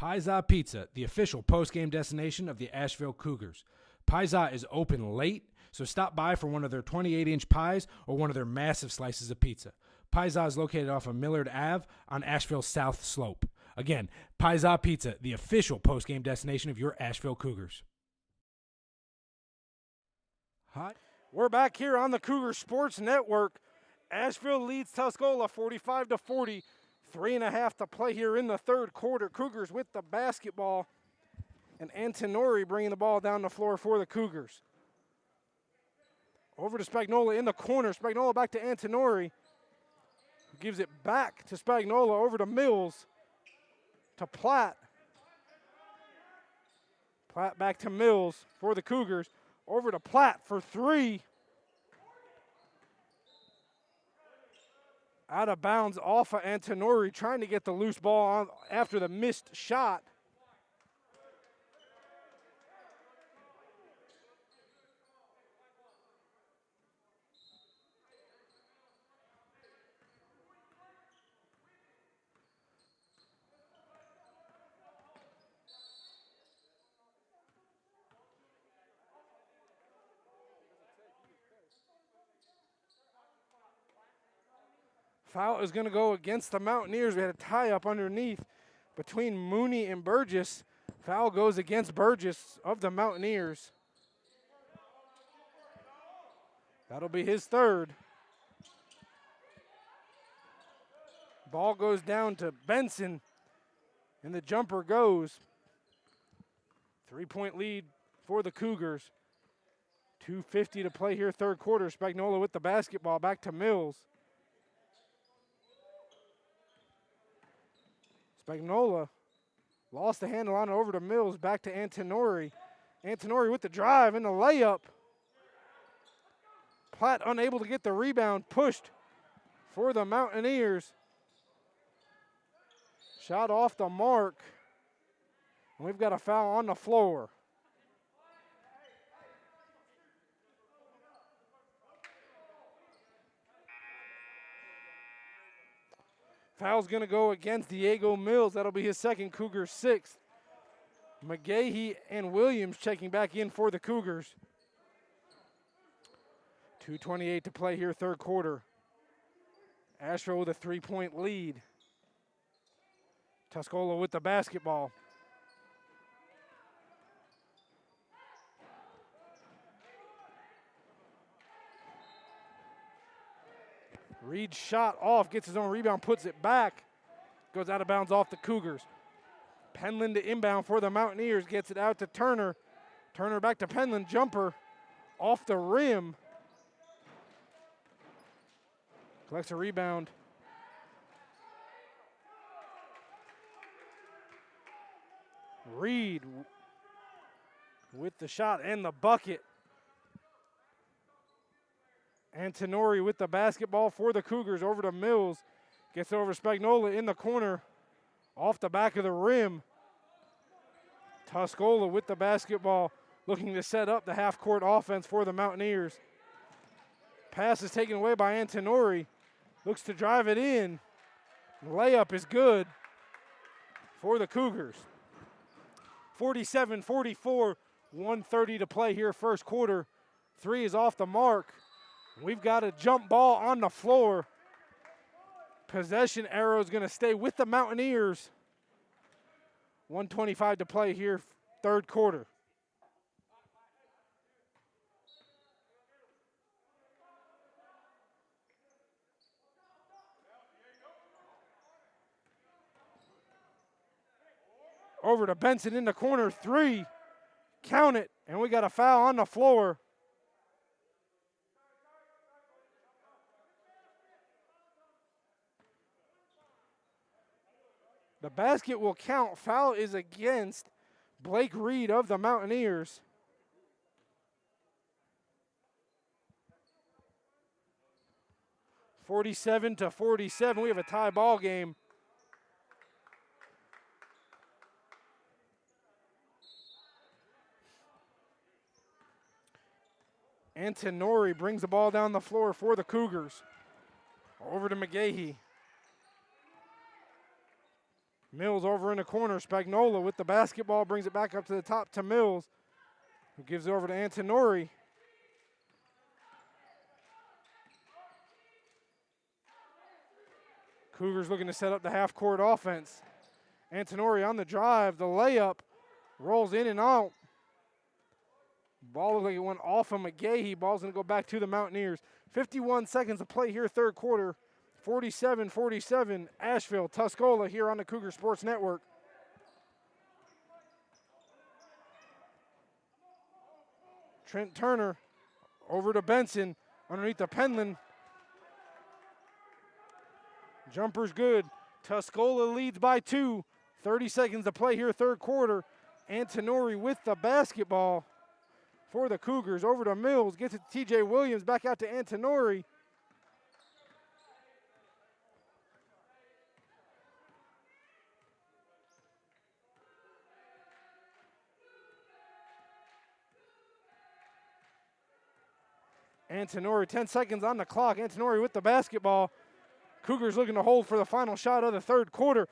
Pizza Pizza, the official post-game destination of the Asheville Cougars. Pizza is open late, so stop by for one of their 28-inch pies or one of their massive slices of pizza. Pizza is located off of Millard Ave on Asheville's South Slope. Again, Pizza Pizza, the official post-game destination of your Asheville Cougars. Hi. We're back here on the Cougar Sports Network. Asheville leads Tuscola 45-40. 3.5 to play here in the third quarter. Cougars with the basketball. And Antonori bringing the ball down the floor for the Cougars. Over to Spagnola in the corner. Spagnola back to Antonori. Gives it back to Spagnola, over to Mills, to Platt. Platt back to Mills for the Cougars. Over to Platt for 3. Out of bounds off of Antonori, trying to get the loose ball on after the missed shot. Foul is going to go against the Mountaineers. We had a tie-up underneath between Mooney and Burgess. Foul goes against Burgess of the Mountaineers. That'll be his third. Ball goes down to Benson, and the jumper goes. 3-point lead for the Cougars. 2:50 to play here, third quarter. Spagnola with the basketball, back to Mills. Spagnola lost the handle on it, over to Mills, back to Antonori. Antonori with the drive and the layup. Platt unable to get the rebound, pushed for the Mountaineers. Shot off the mark. And we've got a foul on the floor. Foul's going to go against Diego Mills. That'll be his second, Cougars' sixth. McGahee and Williams checking back in for the Cougars. 2:28 to play here, third quarter. Asheville with a 3-point lead. Tuscola with the basketball. Reed shot off, gets his own rebound, puts it back. Goes out of bounds off the Cougars. Penland to inbound for the Mountaineers, gets it out to Turner. Turner back to Penland, jumper off the rim. Collects a rebound. Reed with the shot and the bucket. Antonori with the basketball for the Cougars over to Mills. Gets over Spagnola in the corner. Off the back of the rim. Tuscola with the basketball, looking to set up the half-court offense for the Mountaineers. Pass is taken away by Antonori. Looks to drive it in. Layup is good for the Cougars. 47-44, 1:30 to play here, first quarter. Three is off the mark. We've got a jump ball on the floor. Possession arrow is going to stay with the Mountaineers. 1:25 to play here, third quarter. Over to Benson in the corner, three. Count it, and we got a foul on the floor. The basket will count. Foul is against Blake Reed of the Mountaineers. (47-47). We have a tie ball game. Antonori brings the ball down the floor for the Cougars. Over to McGahee. Mills over in the corner. Spagnola with the basketball, brings it back up to the top to Mills, who gives it over to Antonori. Cougars looking to set up the half-court offense. Antonori on the drive, the layup, rolls in and out. Ball looked like it went off of McGahee. Ball's going to go back to the Mountaineers. 51 seconds to play here, third quarter. 47-47, Asheville, Tuscola here on the Cougar Sports Network. Trent Turner over to Benson, underneath the Penland. Jumper's good. Tuscola leads by 2. 30 seconds to play here, third quarter. Antonori with the basketball for the Cougars. Over to Mills, gets it to TJ Williams, back out to Antonori. Antonori, 10 seconds on the clock. Antonori with the basketball. Cougars looking to hold for the final shot of the third quarter.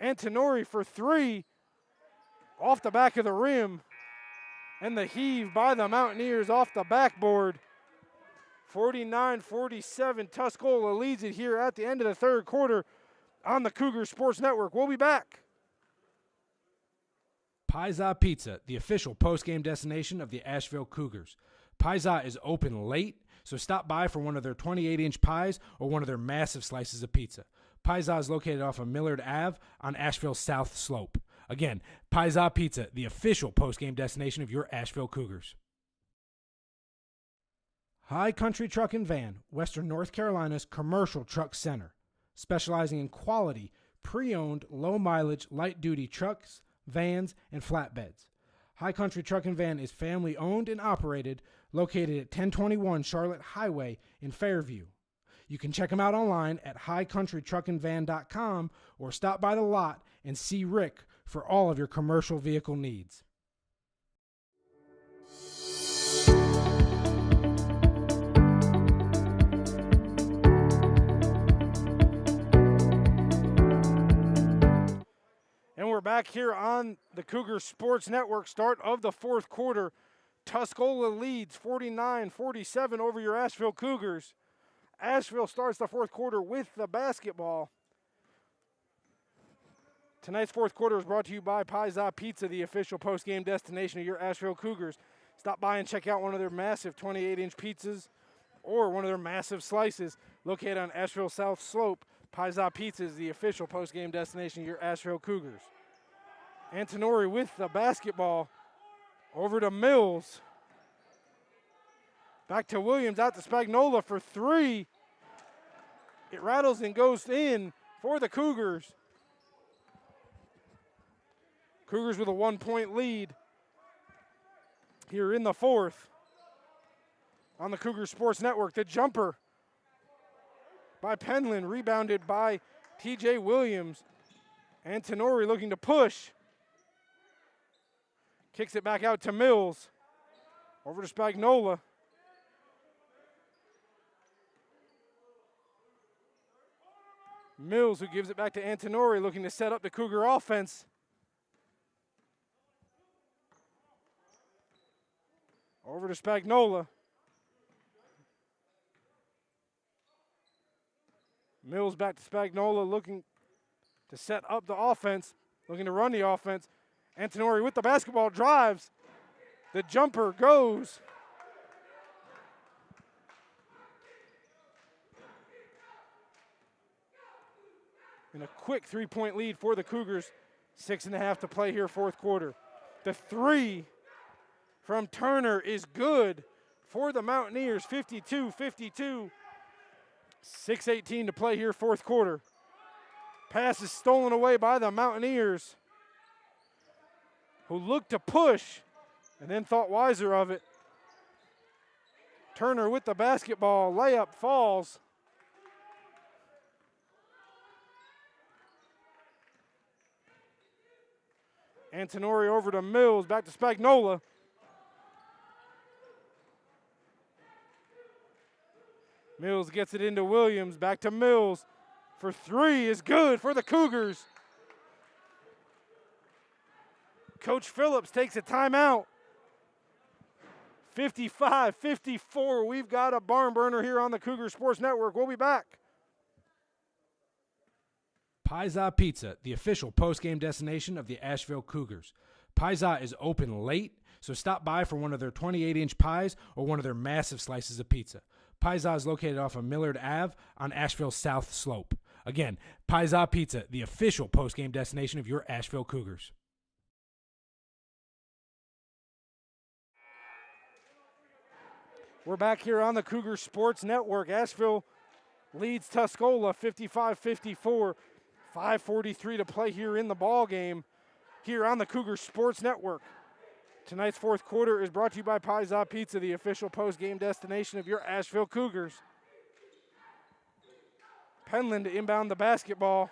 Antonori for three. Off the back of the rim. And the heave by the Mountaineers off the backboard. 49-47. Tuscola leads it here at the end of the third quarter on the Cougar Sports Network. We'll be back. Pizza Pizza, the official post-game destination of the Asheville Cougars. Pizza is open late, so stop by for one of their 28-inch pies or one of their massive slices of pizza. Pizza is located off of Millard Ave on Asheville's South Slope. Again, Pizza Pizza, the official post-game destination of your Asheville Cougars. High Country Truck and Van, Western North Carolina's commercial truck center, specializing in quality, pre-owned, low-mileage, light-duty trucks, vans, and flatbeds. High Country Truck and Van is family-owned and operated, located at 1021 Charlotte Highway in Fairview. You can check them out online at highcountrytruckandvan.com or stop by the lot and see Rick for all of your commercial vehicle needs. back here on the Cougar Sports Network. Start of the fourth quarter. Tuscola leads 49-47 over your Asheville Cougars. Asheville starts the fourth quarter with the basketball. Tonight's fourth quarter is brought to you by Pizza Pizza, the official post-game destination of your Asheville Cougars. Stop by and check out one of their massive 28-inch pizzas or one of their massive slices located on Asheville South Slope. Pizza Pizza is the official post-game destination of your Asheville Cougars. Antonori with the basketball. Over to Mills. Back to Williams, out to Spagnola for three. It rattles and goes in for the Cougars. Cougars with a 1-point lead here in the fourth. On the Cougar Sports Network, the jumper by Penland, rebounded by TJ Williams. Antonori looking to push. Kicks it back out to Mills. Over to Spagnola. Mills, who gives it back to Antonori, looking to set up the Cougar offense. Over to Spagnola. Mills back to Spagnola, looking to set up the offense, looking to run the offense. Antonori with the basketball, drives. The jumper goes. And a quick three-point lead for the Cougars. 6.5 to play here, fourth quarter. The three from Turner is good for the Mountaineers, 52-52. 6:18 to play here, fourth quarter. Pass is stolen away by the Mountaineers, who looked to push and then thought wiser of it. Turner with the basketball, layup falls. Antonori over to Mills, back to Spagnola. Mills gets it into Williams, back to Mills. For three is good for the Cougars. Coach Phillips takes a timeout. 55-54. We've got a barn burner here on the Cougar Sports Network. We'll be back. Pizza Pizza, the official post-game destination of the Asheville Cougars. Pizza is open late, so stop by for one of their 28-inch pies or one of their massive slices of pizza. Pizza is located off of Millard Ave on Asheville's South Slope. Again, Pizza Pizza, the official post-game destination of your Asheville Cougars. We're back here on the Cougar Sports Network. Asheville leads Tuscola 55-54. 5:43 to play here in the ball game here on the Cougar Sports Network. Tonight's fourth quarter is brought to you by Pizza Pizza, the official post-game destination of your Asheville Cougars. Penland to inbound the basketball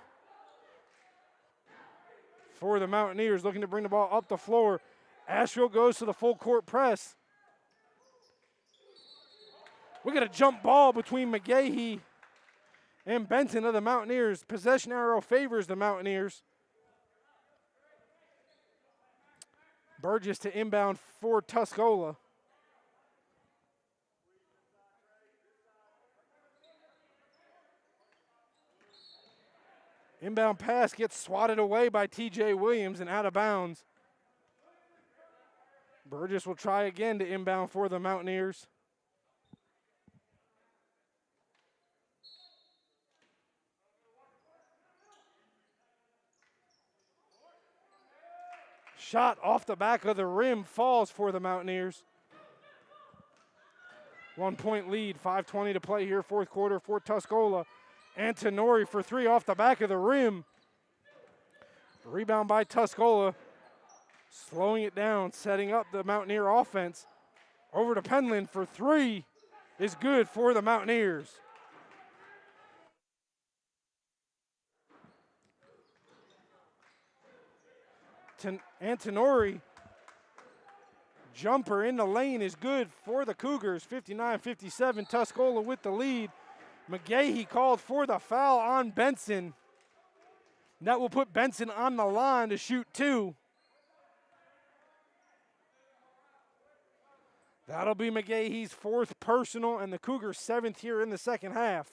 for the Mountaineers, looking to bring the ball up the floor. Asheville goes to the full court press. We got a jump ball between McGahee and Benton of the Mountaineers. Possession arrow favors the Mountaineers. Burgess to inbound for Tuscola. Inbound pass gets swatted away by TJ Williams and out of bounds. Burgess will try again to inbound for the Mountaineers. Shot off the back of the rim falls for the Mountaineers. 1 point lead, 5:20 to play here, fourth quarter for Tuscola. Antonori for three off the back of the rim. Rebound by Tuscola, slowing it down, setting up the Mountaineer offense. Over to Penland for three is good for the Mountaineers. Antonori, jumper in the lane is good for the Cougars. 59-57, Tuscola with the lead. McGahee called for the foul on Benson. That will put Benson on the line to shoot 2. That'll be McGahee's 4th personal and the Cougars' 7th here in the second half.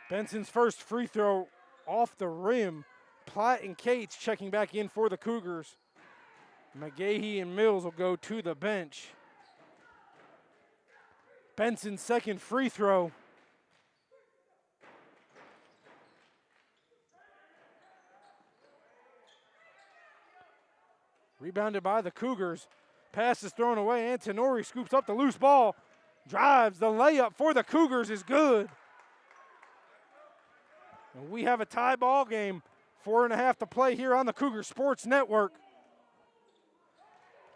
Benson's first free throw off the rim. Platt and Cates checking back in for the Cougars. McGahee and Mills will go to the bench. Benson's second free throw. Rebounded by the Cougars. Pass is thrown away. Antonori scoops up the loose ball. Drives. The layup for the Cougars is good. And we have a tie ball game. 4.5 to play here on the Cougar Sports Network.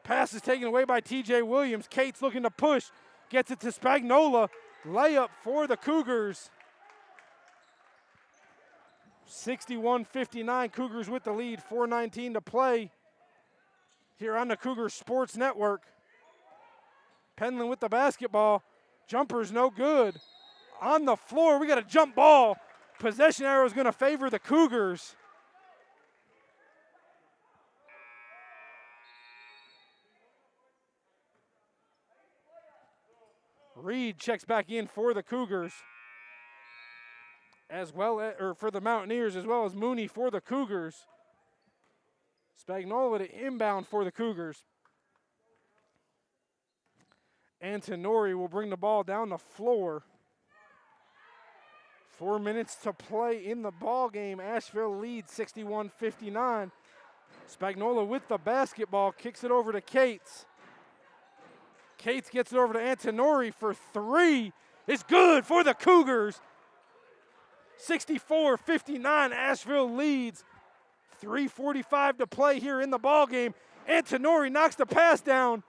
Pass is taken away by TJ Williams. Cates looking to push. Gets it to Spagnola. Layup for the Cougars. 61-59. Cougars with the lead. 4:19 to play here on the Cougar Sports Network. Penland with the basketball. Jumper's no good. On the floor, we got a jump ball. Possession arrow is going to favor the Cougars. Reed checks back in for the Cougars, as well as, or for the Mountaineers, as well as Mooney for the Cougars. Spagnola to inbound for the Cougars. Antonori will bring the ball down the floor. 4 minutes to play in the ball game. Asheville leads 61-59. Spagnola with the basketball, kicks it over to Cates. Cates gets it over to Antonori for 3. It's good for the Cougars. 64-59, Asheville leads. 3:45 to play here in the ball game. Antonori knocks the pass down.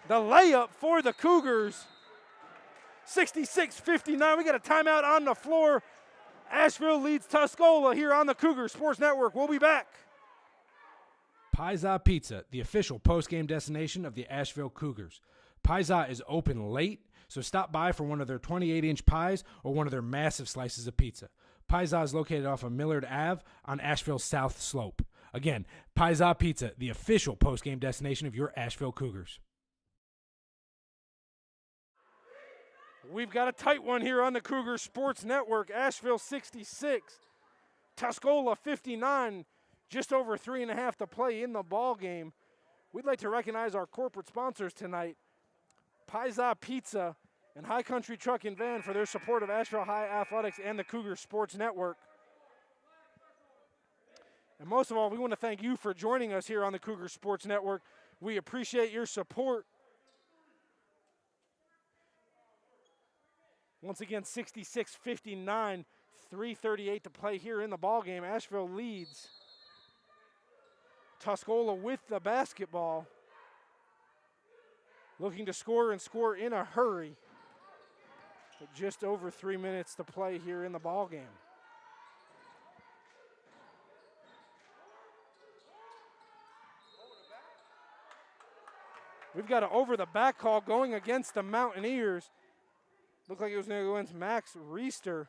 The layup for the Cougars. 66-59. We got a timeout on the floor. Asheville leads Tuscola here on the Cougar Sports Network. We'll be back. Pizza Pizza, the official post-game destination of the Asheville Cougars. Pizza is open late, so stop by for one of their 28-inch pies or one of their massive slices of pizza. Pizza is located off of Millard Ave on Asheville's South Slope. Again, Pizza Pizza, the official post-game destination of your Asheville Cougars. We've got a tight one here on the Cougar Sports Network. Asheville 66, Tuscola 59, just over 3.5 to play in the ball game. We'd like to recognize our corporate sponsors tonight, Pizza Pizza and High Country Truck and Van, for their support of Asheville High Athletics and the Cougar Sports Network. And most of all, we want to thank you for joining us here on the Cougar Sports Network. We appreciate your support. Once again, 66-59, 3:38 to play here in the ballgame. Asheville leads. Tuscola with the basketball. Looking to score and score in a hurry. But just over 3 minutes to play here in the ballgame. We've got an over the back call going against the Mountaineers. Looked like it was going to go into Max Reister.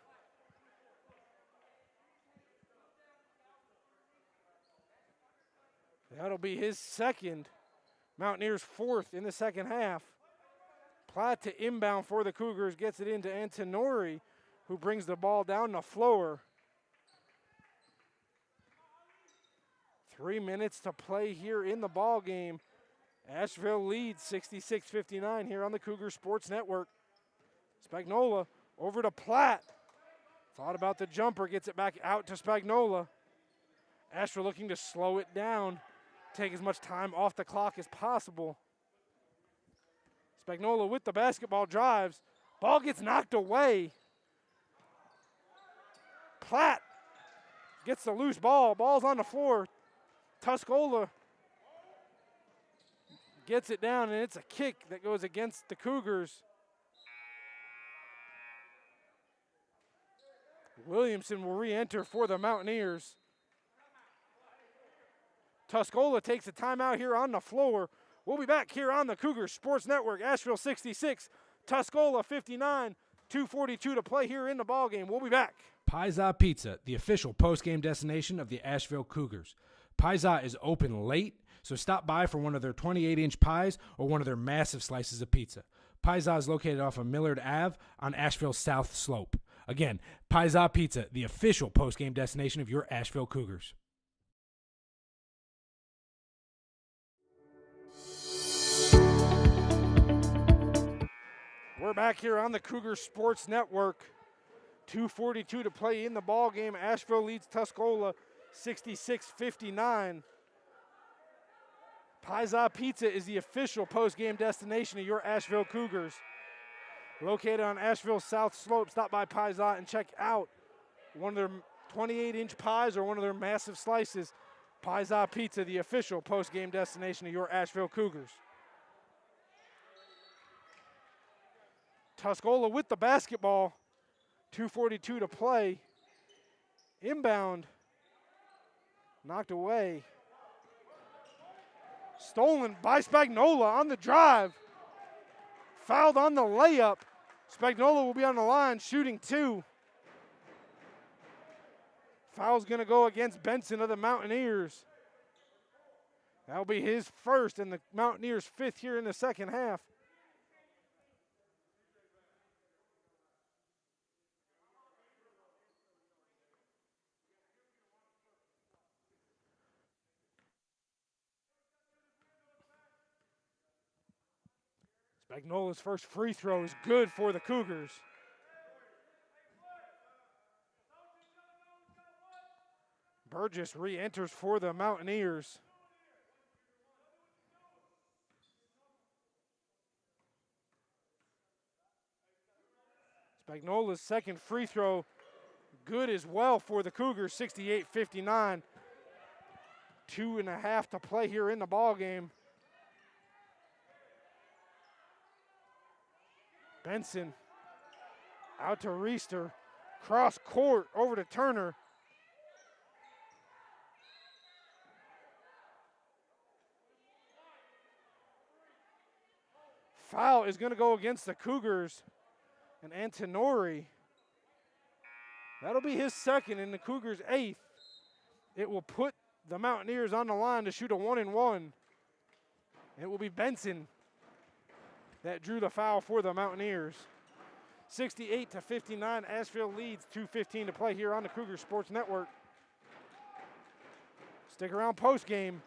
That'll be his second. Mountaineers 4th in the second half. Platt to inbound for the Cougars, gets it into Antonori, who brings the ball down the floor. 3 minutes to play here in the ball game. Asheville leads 66-59 here on the Cougar Sports Network. Spagnola over to Platt. Thought about the jumper, gets it back out to Spagnola. Asheville looking to slow it down, take as much time off the clock as possible. Spagnola with the basketball, drives. Ball gets knocked away. Platt gets the loose ball. Ball's on the floor. Tuscola gets it down, and it's a kick that goes against the Cougars. Williamson will re-enter for the Mountaineers. Tuscola takes a timeout here on the floor. We'll be back here on the Cougar Sports Network. Asheville 66, Tuscola 59, 2:42 to play here in the ballgame. We'll be back. Pizza Pizza, the official post-game destination of the Asheville Cougars. Pizza is open late, so stop by for one of their 28-inch pies or one of their massive slices of pizza. Pizza is located off of Millard Ave on Asheville's South Slope. Again, Pizza Pizza, the official post-game destination of your Asheville Cougars. We're back here on the Cougar Sports Network. 2:42 to play in the ball game. Asheville leads Tuscola 66-59. Pizza Pizza is the official post-game destination of your Asheville Cougars. Located on Asheville's South Slope, stop by Pizza and check out one of their 28-inch pies or one of their massive slices. Pizza Pizza, the official post-game destination of your Asheville Cougars. Tuscola with the basketball. 2:42 to play. Inbound. Knocked away. Stolen by Spagnola on the drive. Fouled on the layup. Spagnola will be on the line shooting two. Foul's going to go against Benson of the Mountaineers. That'll be his first and the Mountaineers' fifth here in the second half. Spagnola's first free throw is good for the Cougars. Burgess re-enters for the Mountaineers. Spagnola's second free throw good as well for the Cougars, 68-59. 2.5 to play here in the ball game. Benson out to Reister, cross court over to Turner. Foul is going to go against the Cougars and Antonori. That'll be his second and the Cougars' eighth. It will put the Mountaineers on the line to shoot a 1-and-1. It will be Benson that drew the foul for the Mountaineers. 68-59, Asheville leads, 2:15 to play here on the Cougar Sports Network. Stick around post-game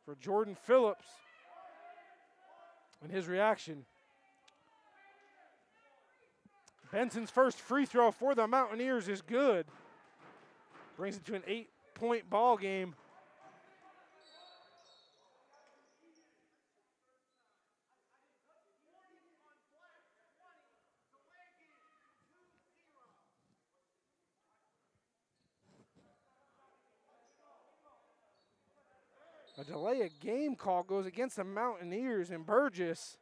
for Jordan Phillips and his reaction. Benson's first free throw for the Mountaineers is good. Brings it to an 8-point ball game. A delay of game call goes against the Mountaineers and Burgess.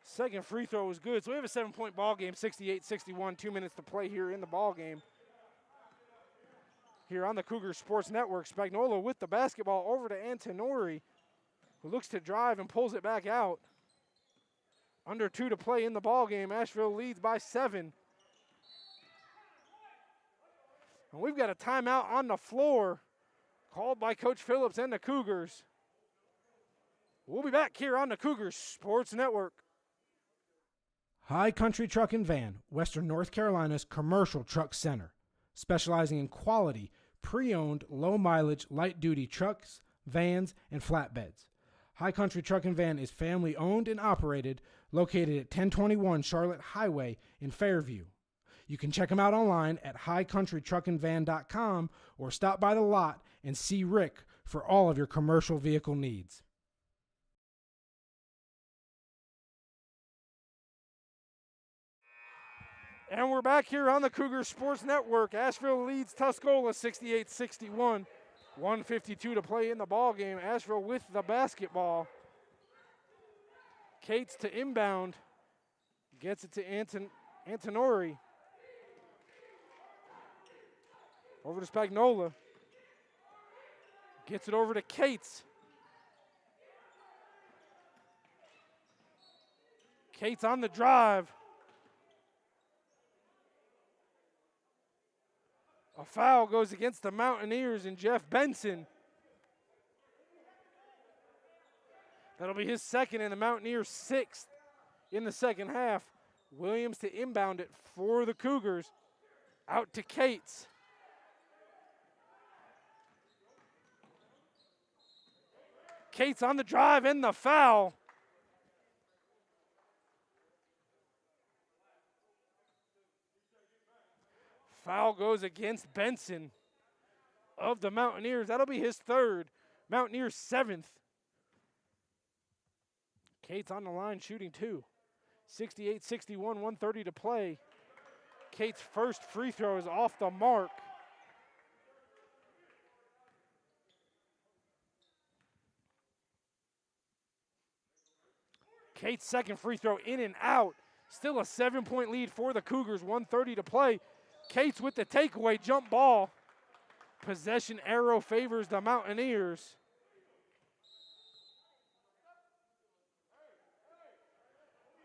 Second free throw was good. So we have a 7-point ball game, 68-61, 2 minutes to play here in the ball game. Here on the Cougar Sports Network, Spagnola with the basketball over to Antonori, who looks to drive and pulls it back out. Under 2 to play in the ball game. Asheville leads by 7. And we've got a timeout on the floor called by Coach Phillips and the Cougars. We'll be back here on the Cougar Sports Network. High Country Truck and Van, Western North Carolina's commercial truck center, specializing in quality, pre-owned, low-mileage, light-duty trucks, vans, and flatbeds. High Country Truck and Van is family-owned and operated, located at 1021 Charlotte Highway in Fairview. You can check them out online at highcountrytruckandvan.com or stop by the lot and see Rick for all of your commercial vehicle needs. And we're back here on the Cougar Sports Network. Asheville leads Tuscola 68-61. 1:52 to play in the ball game. Asheville with the basketball. Cates to inbound. Gets it to Antonori. Over to Spagnola. Gets it over to Cates. Cates on the drive. A foul goes against the Mountaineers and Jeff Benson. That'll be his second and the Mountaineers' sixth in the second half. Williams to inbound it for the Cougars. Out to Cates. Cates on the drive and the foul. Foul goes against Benson of the Mountaineers. That'll be his third. Mountaineers' seventh. Cates on the line shooting two. 68-61, 1:30 to play. Cates' first free throw is off the mark. Cates' second free throw in and out. Still a 7-point lead for the Cougars, 1:30 to play. Cates with the takeaway jump ball. Possession arrow favors the Mountaineers.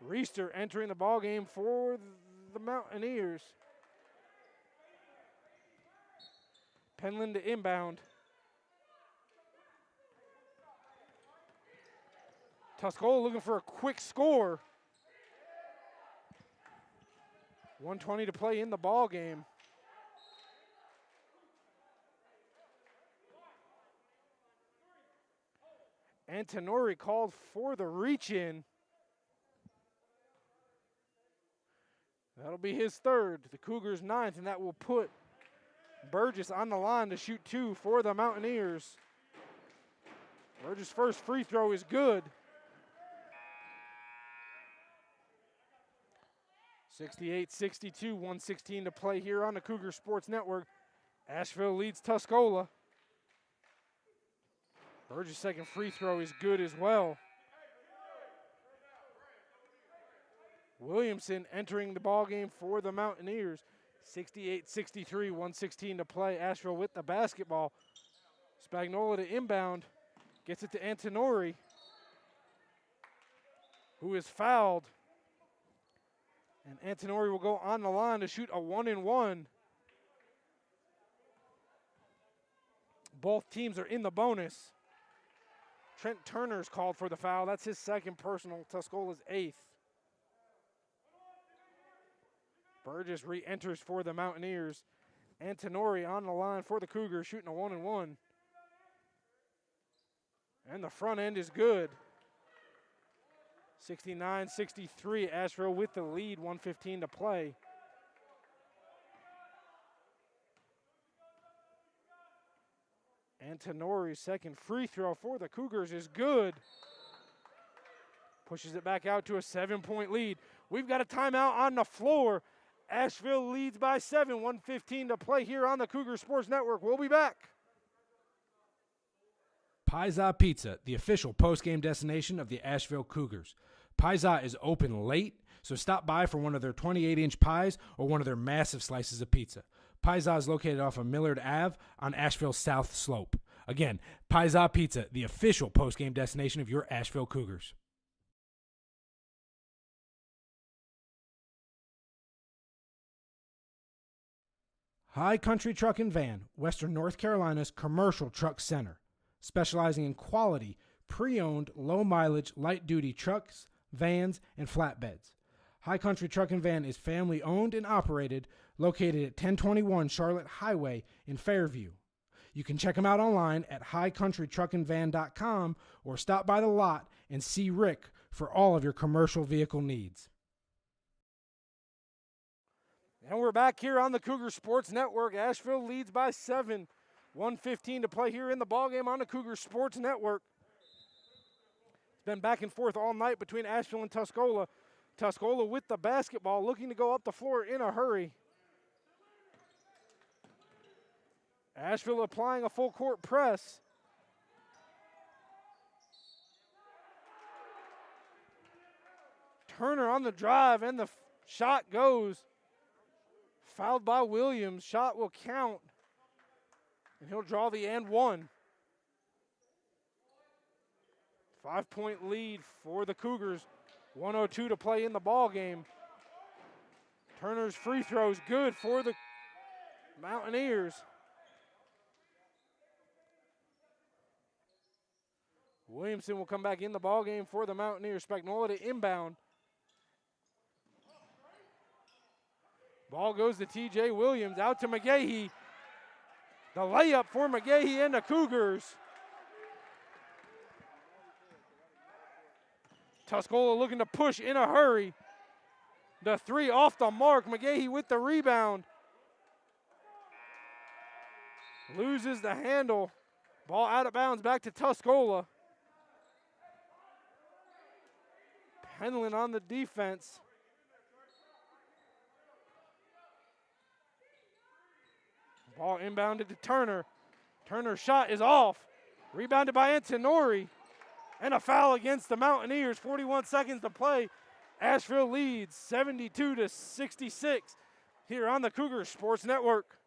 Reister entering the ball game for the Mountaineers. Penland to inbound. Tuscola looking for a quick score. 1:20 to play in the ball game. Antonori called for the reach-in. That'll be his third, the Cougars' ninth, and that will put Burgess on the line to shoot two for the Mountaineers. Burgess' first free throw is good. 68-62, 1:16 to play here on the Cougar Sports Network. Asheville leads Tuscola. Burgess' second free throw is good as well. Williamson entering the ball game for the Mountaineers. 68-63, 1:16 to play. Asheville with the basketball. Spagnola to inbound. Gets it to Antonori, who is fouled. And Antonori will go on the line to shoot a 1-and-1. Both teams are in the bonus. Trent Turner's called for the foul. That's his second personal, Tuscola's eighth. Burgess re-enters for the Mountaineers. Antonori on the line for the Cougars, shooting a 1-and-1. And the front end is good. 69-63, Asheville with the lead, 1:15 to play. Antonori's second free throw for the Cougars is good. Pushes it back out to a 7-point lead. We've got a timeout on the floor. Asheville leads by 7, 1:15 to play here on the Cougar Sports Network. We'll be back. Pizza Pizza, the official post-game destination of the Asheville Cougars. Pizza is open late, so stop by for one of their 28-inch pies or one of their massive slices of pizza. Pizza is located off of Millard Ave on Asheville's South Slope. Again, Pizza Pizza, the official post-game destination of your Asheville Cougars. High Country Truck and Van, Western North Carolina's commercial truck center, specializing in quality, pre-owned, low-mileage, light-duty trucks, vans, and flatbeds. High Country Truck and Van is family-owned and operated, located at 1021 Charlotte Highway in Fairview. You can check them out online at highcountrytruckandvan.com or stop by the lot and see Rick for all of your commercial vehicle needs. And we're back here on the Cougar Sports Network. Asheville leads by 7. 1:15 to play here in the ballgame on the Cougar Sports Network. It's been back and forth all night between Asheville and Tuscola. Tuscola with the basketball, looking to go up the floor in a hurry. Asheville applying a full court press. Turner on the drive, and the shot goes. Fouled by Williams. Shot will count, and he'll draw the and one. 5-point lead for the Cougars. 1:02 to play in the ball game. Turner's free throw is good for the Mountaineers. Williamson will come back in the ball game for the Mountaineers. Spagnola to inbound. Ball goes to TJ Williams, out to McGahee. The layup for McGahee and the Cougars. Tuscola looking to push in a hurry. The three off the mark. McGahee with the rebound. Loses the handle. Ball out of bounds back to Tuscola. Penland on the defense. Ball inbounded to Turner. Turner's shot is off. Rebounded by Antonori. And a foul against the Mountaineers. 41 seconds to play. Asheville leads 72-66 here on the Cougars Sports Network.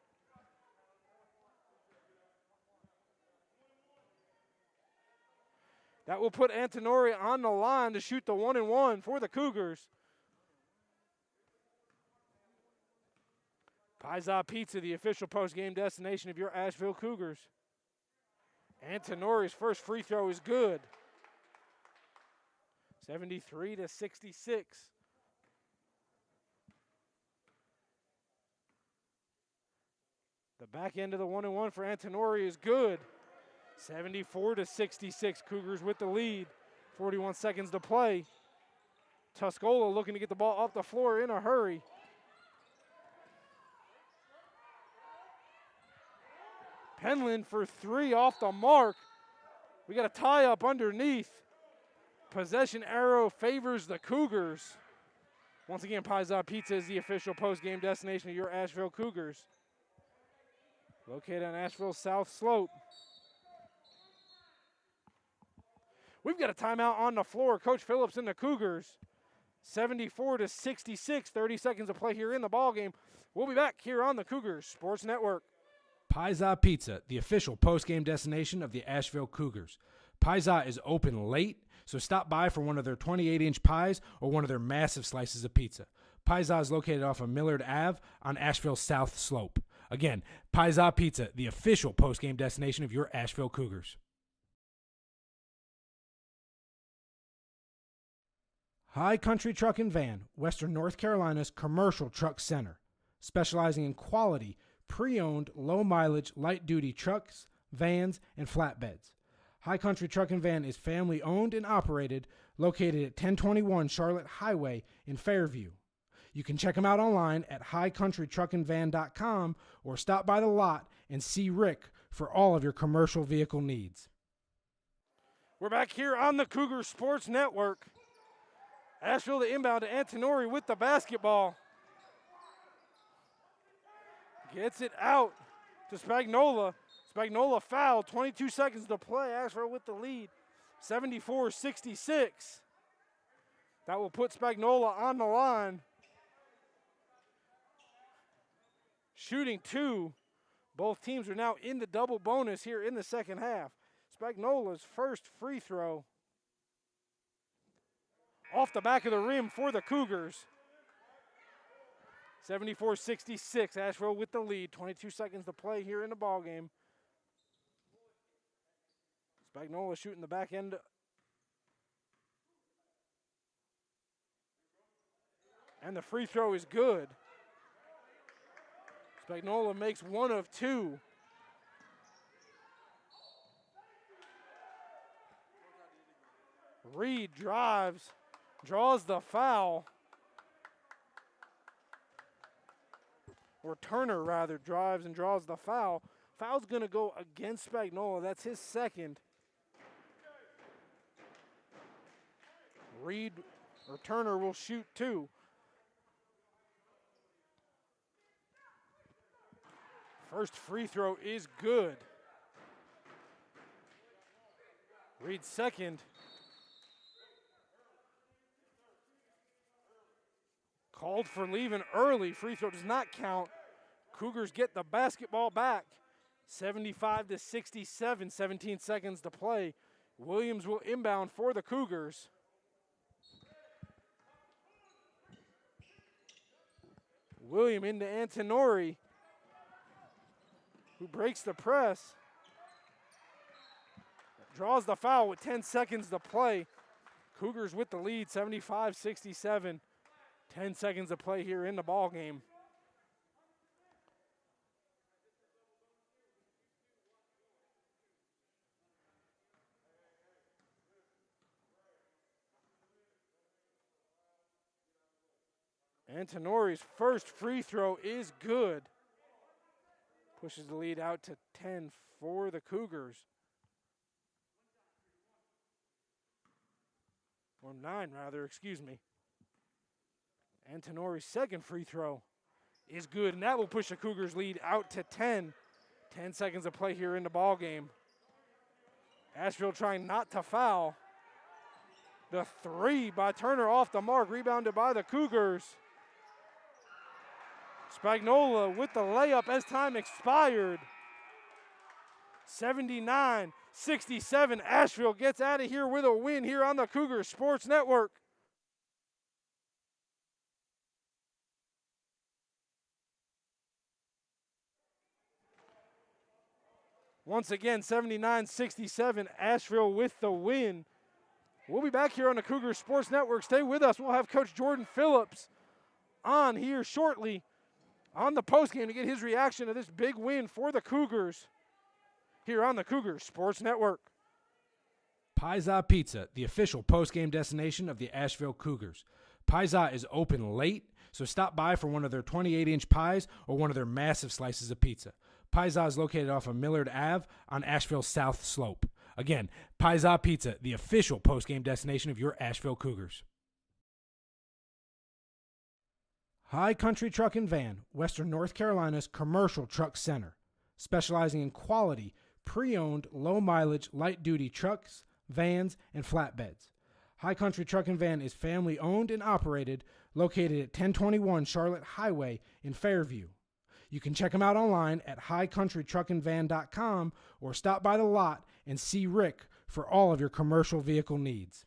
That will put Antonori on the line to shoot the 1-and-1 for the Cougars. Pizza Pizza, the official post-game destination of your Asheville Cougars. Antonori's first free throw is good. 73-66. The back end of the 1-and-1 for Antonori is good. 74-66. Cougars with the lead. 41 seconds to play. Tuscola looking to get the ball off the floor in a hurry. Penland for three off the mark. We got a tie up underneath. Possession arrow favors the Cougars. Once again, Pizza Pizza is the official post-game destination of your Asheville Cougars. Located on Asheville's South Slope. We've got a timeout on the floor. Coach Phillips and the Cougars. 74-66, 30 seconds to play here in the ballgame. We'll be back here on the Cougars Sports Network. Pizza Pizza, the official post-game destination of the Asheville Cougars. Pizza is open late, so stop by for one of their 28-inch pies or one of their massive slices of pizza. Pizza is located off of Millard Ave on Asheville's South Slope. Again, Pizza Pizza, the official post-game destination of your Asheville Cougars. High Country Truck and Van, Western North Carolina's commercial truck center, specializing in quality, pre-owned, low-mileage, light-duty trucks, vans, and flatbeds. High Country Truck and Van is family-owned and operated, located at 1021 Charlotte Highway in Fairview. You can check them out online at highcountrytruckandvan.com or stop by the lot and see Rick for all of your commercial vehicle needs. We're back here on the Cougar Sports Network. Asheville to inbound to Antonori with the basketball. Gets it out to Spagnola. Spagnola fouled, 22 seconds to play. Asheville with the lead, 74-66. That will put Spagnola on the line. Shooting two. Both teams are now in the double bonus here in the second half. Spagnola's first free throw off the back of the rim for the Cougars. 74-66, Asheville with the lead. 22 seconds to play here in the ballgame. Spagnola shooting the back end. And the free throw is good. Spagnola makes one of two. Reed drives, draws the foul. Or Turner, rather, drives and draws the foul. Foul's going to go against Spagnola. That's his second. Reed or Turner will shoot two. First free throw is good. Reed's second. Called for leaving early. Free throw does not count. Cougars get the basketball back. 75-67, 17 seconds to play. Williams will inbound for the Cougars. William into Antonori, who breaks the press. Draws the foul with 10 seconds to play. Cougars with the lead, 75-67. 10 seconds to play here in the ball game. Antonori's first free throw is good. Pushes the lead out to 10 for the Cougars. Or 9 rather, excuse me. Antonori's second free throw is good, and that will push the Cougars lead out to 10. 10 seconds of play here in the ball game. Asheville trying not to foul. The three by Turner off the mark, rebounded by the Cougars. Spagnola with the layup as time expired. 79-67, Asheville gets out of here with a win here on the Cougar Sports Network. Once again, 79-67, Asheville with the win. We'll be back here on the Cougar Sports Network. Stay with us. We'll have Coach Jordan Phillips on here shortly on the postgame to get his reaction to this big win for the Cougars here on the Cougar Sports Network. Pizza Pizza, the official postgame destination of the Asheville Cougars. Pizza is open late, so stop by for one of their 28-inch pies or one of their massive slices of pizza. Pizza is located off of Millard Ave on Asheville's South Slope. Again, Pizza Pizza, the official postgame destination of your Asheville Cougars. High Country Truck and Van, Western North Carolina's commercial truck center, specializing in quality, pre-owned, low-mileage, light-duty trucks, vans, and flatbeds. High Country Truck and Van is family-owned and operated, located at 1021 Charlotte Highway in Fairview. You can check them out online at highcountrytruckandvan.com or stop by the lot and see Rick for all of your commercial vehicle needs.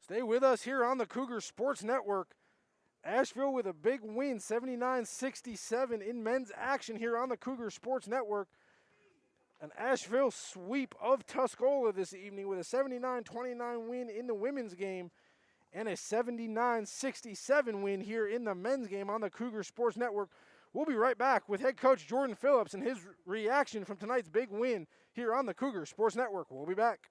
Stay with us here on the Cougar Sports Network. Asheville with a big win, 79-67 in men's action here on the Cougar Sports Network. An Asheville sweep of Tuscola this evening with a 79-29 win in the women's game and a 79-67 win here in the men's game on the Cougar Sports Network. We'll be right back with head coach Jordan Phillips and his reaction from tonight's big win here on the Cougar Sports Network. We'll be back.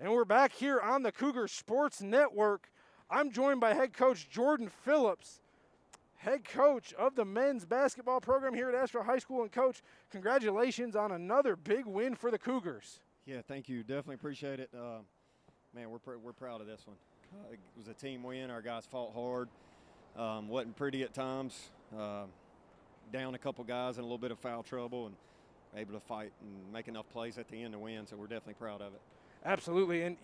And we're back here on the Cougar Sports Network. I'm joined by head coach Jordan Phillips, head coach of the men's basketball program here at Asheville High School. And coach, congratulations on another big win for the Cougars. Yeah, thank you. Definitely appreciate it. Man, we're proud of this one. It was a team win. Our guys fought hard. Wasn't pretty at times. Down a couple guys in a little bit of foul trouble and able to fight and make enough plays at the end to win, so we're definitely proud of it. Absolutely. And,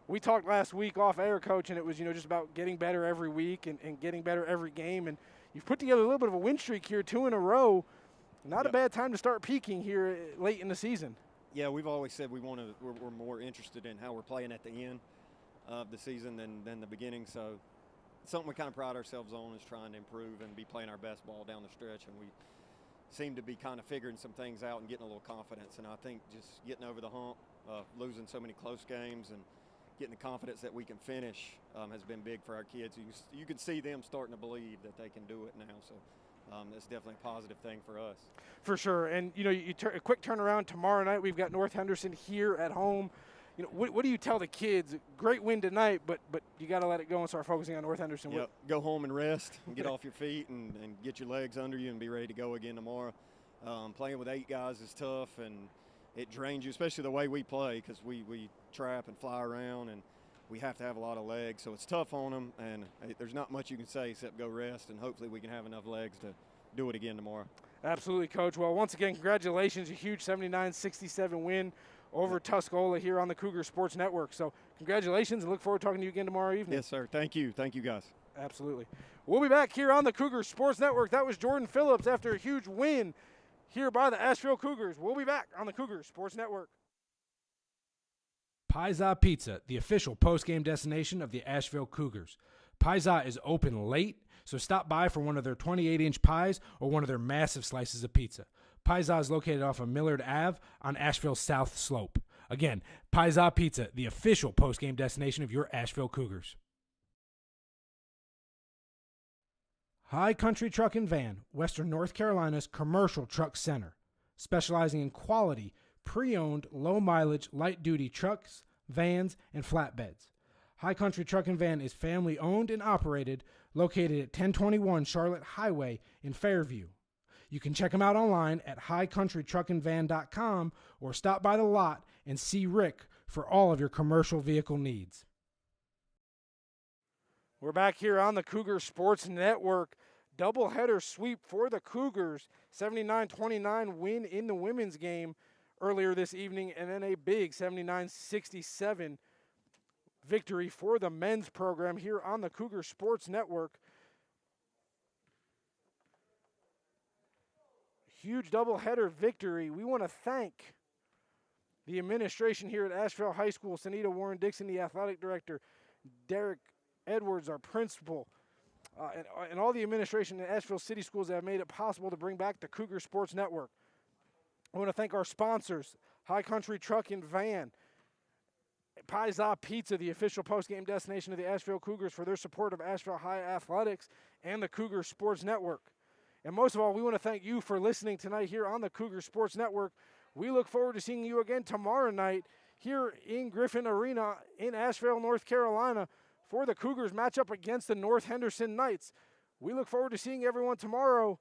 we talked last week off air, coach, and it was, just about getting better every week and getting better every game. And you've put together a little bit of a win streak here, 2 in a row. Not a bad time to start peaking here late in the season. Yeah, we've always said we're more interested in how we're playing at the end of the season than the beginning. So something we kind of pride ourselves on is trying to improve and be playing our best ball down the stretch. And we seem to be kind of figuring some things out and getting a little confidence. And I think just getting over the hump, losing so many close games and getting the confidence that we can finish has been big for our kids. You can see them starting to believe that they can do it now. So that's definitely a positive thing for us. For sure. And, a quick turnaround tomorrow night. We've got North Henderson here at home. What do you tell the kids? Great win tonight, but you got to let it go and start focusing on North Henderson. Yep. Go home and rest and get off your feet and get your legs under you and be ready to go again tomorrow. Playing with 8 guys is tough, and it drains you, especially the way we play, because we trap and fly around, and we have to have a lot of legs. So it's tough on them, and there's not much you can say except go rest, and hopefully we can have enough legs to do it again tomorrow. Absolutely, Coach. Well, once again, congratulations. A huge 79-67 win over Tuscola here on the Cougar Sports Network. So congratulations, and look forward to talking to you again tomorrow evening. Yes, sir. Thank you. Thank you, guys. Absolutely. We'll be back here on the Cougar Sports Network. That was Jordan Phillips after a huge win here by the Asheville Cougars. We'll be back on the Cougar Sports Network. Pizza Pizza, the official post-game destination of the Asheville Cougars. Pizza is open late, so stop by for one of their 28-inch pies or one of their massive slices of pizza. Pizza is located off of Millard Ave on Asheville's South Slope. Again, Pizza Pizza, the official post-game destination of your Asheville Cougars. High Country Truck and Van, Western North Carolina's commercial truck center, specializing in quality, pre-owned, low-mileage, light-duty trucks, vans, and flatbeds. High Country Truck and Van is family-owned and operated, located at 1021 Charlotte Highway in Fairview. You can check them out online at highcountrytruckandvan.com or stop by the lot and see Rick for all of your commercial vehicle needs. We're back here on the Cougar Sports Network. Doubleheader sweep for the Cougars. 79-29 win in the women's game earlier this evening, and then a big 79-67 victory for the men's program here on the Cougar Sports Network. Huge doubleheader victory. We want to thank the administration here at Asheville High School, Sanita Warren-Dixon, the athletic director, Derek Edwards, our principal, and all the administration at Asheville City Schools that have made it possible to bring back the Cougar Sports Network. I want to thank our sponsors, High Country Truck and Van, Pizza Pizza, the official post-game destination of the Asheville Cougars, for their support of Asheville High Athletics and the Cougar Sports Network. And most of all, we want to thank you for listening tonight here on the Cougar Sports Network. We look forward to seeing you again tomorrow night here in Griffin Arena in Asheville, North Carolina, for the Cougars matchup against the North Henderson Knights. We look forward to seeing everyone tomorrow.